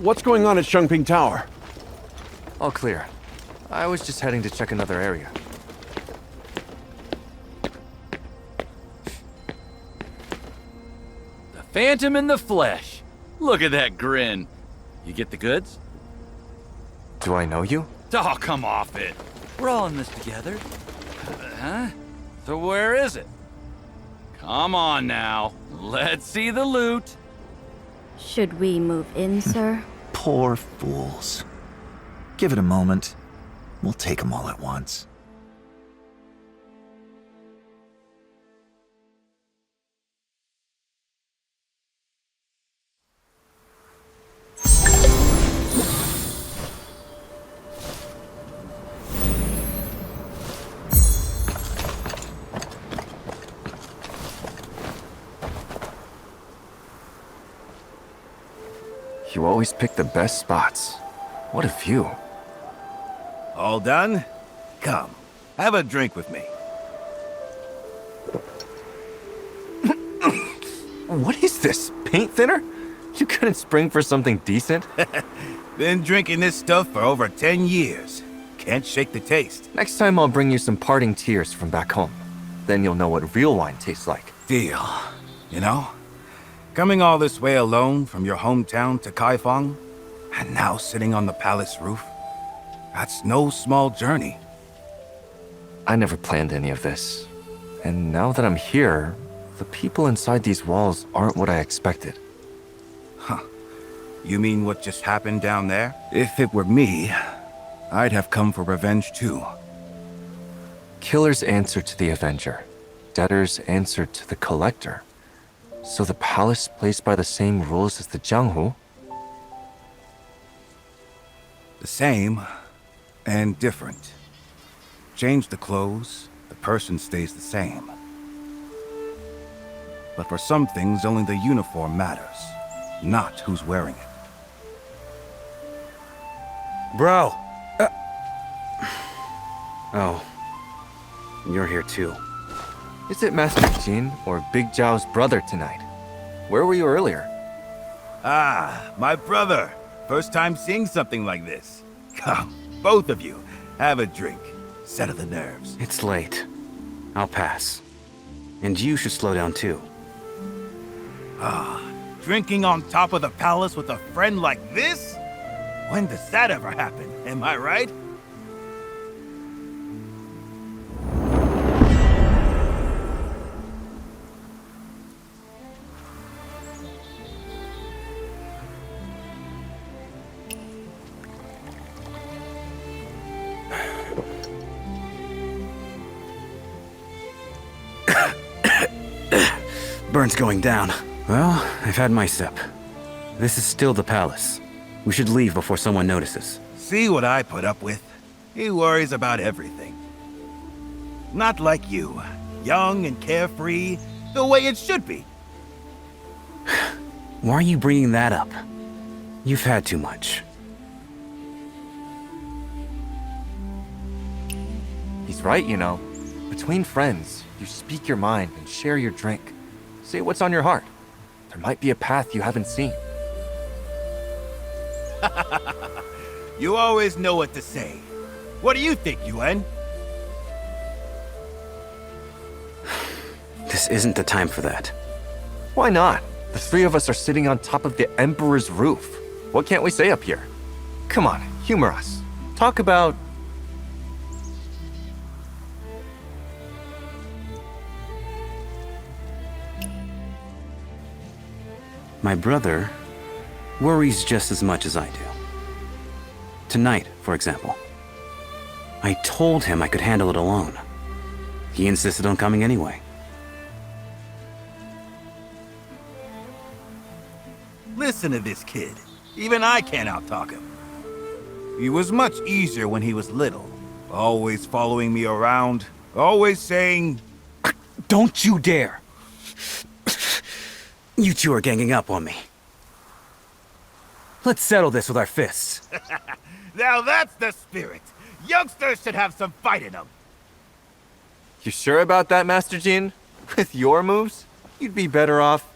[SPEAKER 24] What's going on at Shengping Tower?
[SPEAKER 11] All clear. I was just heading to check another area.
[SPEAKER 5] The Phantom in the flesh. Look at that grin. You get the goods?
[SPEAKER 11] Do I know you?
[SPEAKER 5] Oh, come off it. We're all in this together. Huh? So where is it? Come on now. Let's see the loot.
[SPEAKER 1] Should we move in, sir?
[SPEAKER 6] Poor fools. Give it a moment. We'll take them all at once.
[SPEAKER 11] You always pick the best spots. What a view.
[SPEAKER 19] All done? Come, have a drink with me.
[SPEAKER 11] What is this? Paint thinner? You couldn't spring for something decent?
[SPEAKER 19] Been drinking this stuff for over 10 years. Can't shake the taste.
[SPEAKER 11] Next time I'll bring you some parting tears from back home. Then you'll know what real wine tastes like.
[SPEAKER 19] Deal. You know? Coming all this way alone from your hometown to Kaifeng, and now sitting on the palace roof, that's no small journey.
[SPEAKER 11] I never planned any of this. And now that I'm here, the people inside these walls aren't what I expected.
[SPEAKER 19] Huh. You mean what just happened down there? If it were me, I'd have come for revenge too.
[SPEAKER 11] Killers answer to the Avenger. Debtors answer to the Collector. So the palace plays by the same rules as the Jianghu?
[SPEAKER 19] The same and different. Change the clothes, the person stays the same. But for some things, only the uniform matters, not who's wearing it.
[SPEAKER 9] Bro! Oh. You're here too.
[SPEAKER 11] Is it Master Jin or Big Zhao's brother tonight? Where were you earlier?
[SPEAKER 19] Ah, my brother. First time seeing something like this. Come, both of you, have a drink. Settle the nerves.
[SPEAKER 9] It's late. I'll pass. And you should slow down too.
[SPEAKER 19] Ah, drinking on top of the palace with a friend like this? When does that ever happen? Am I right?
[SPEAKER 9] Burn's going down. Well, I've had my sip. This is still the palace. We should leave before someone notices.
[SPEAKER 19] See what I put up with? He worries about everything. Not like you. Young and carefree, the way it should be.
[SPEAKER 9] Why are you bringing that up? You've had too much.
[SPEAKER 11] He's right, you know. Between friends, you speak your mind and share your drink. Say what's on your heart. There might be a path you haven't seen.
[SPEAKER 19] You always know what to say. What do you think, Yuan?
[SPEAKER 9] This isn't the time for that.
[SPEAKER 11] Why not? The three of us are sitting on top of the Emperor's roof. What can't we say up here? Come on, humor us. Talk about...
[SPEAKER 9] My brother worries just as much as I do. Tonight, for example. I told him I could handle it alone. He insisted on coming anyway.
[SPEAKER 19] Listen to this kid. Even I can't outtalk him. He was much easier when he was little. Always following me around. Always saying...
[SPEAKER 9] Don't you dare! You two are ganging up on me. Let's settle this with our fists.
[SPEAKER 19] Now that's the spirit. Youngsters should have some fight in them.
[SPEAKER 11] You sure about that, Master Jin? With your moves, you'd be better off...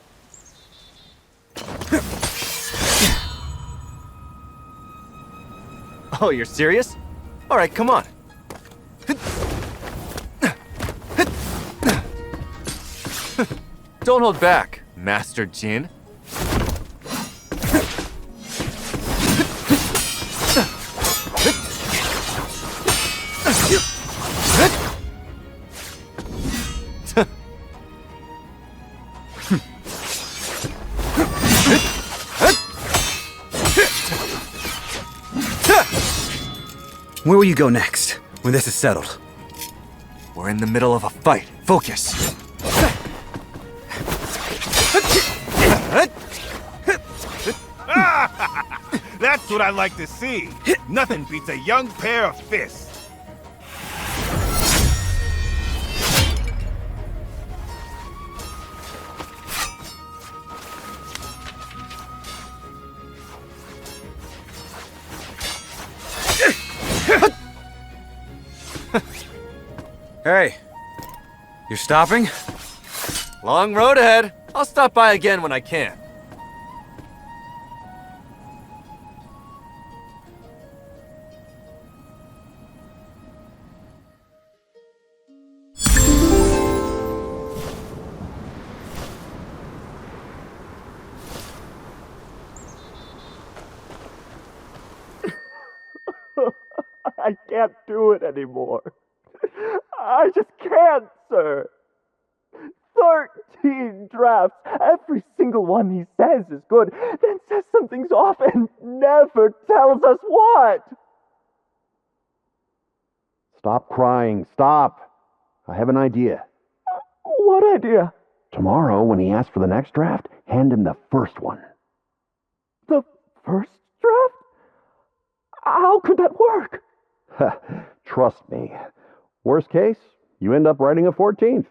[SPEAKER 11] Oh, you're serious? Alright, come on. Don't hold back, Master Jin.
[SPEAKER 9] Where will you go next, when this is settled?
[SPEAKER 11] We're in the middle of a fight. Focus.
[SPEAKER 2] That's what I like to see. Nothing beats a young pair of fists.
[SPEAKER 9] Hey, you're stopping?
[SPEAKER 11] Long road ahead. I'll stop by again when I can.
[SPEAKER 16] I can't do it anymore. I just can't, sir. 13 drafts. Every single one he says is good, then says something's off and never tells us what. Stop crying. Stop. I have an idea. What idea? Tomorrow, when he asks for the next draft, hand him the first one. The first draft? How could that work? Trust me. Worst case, you end up writing a 14th.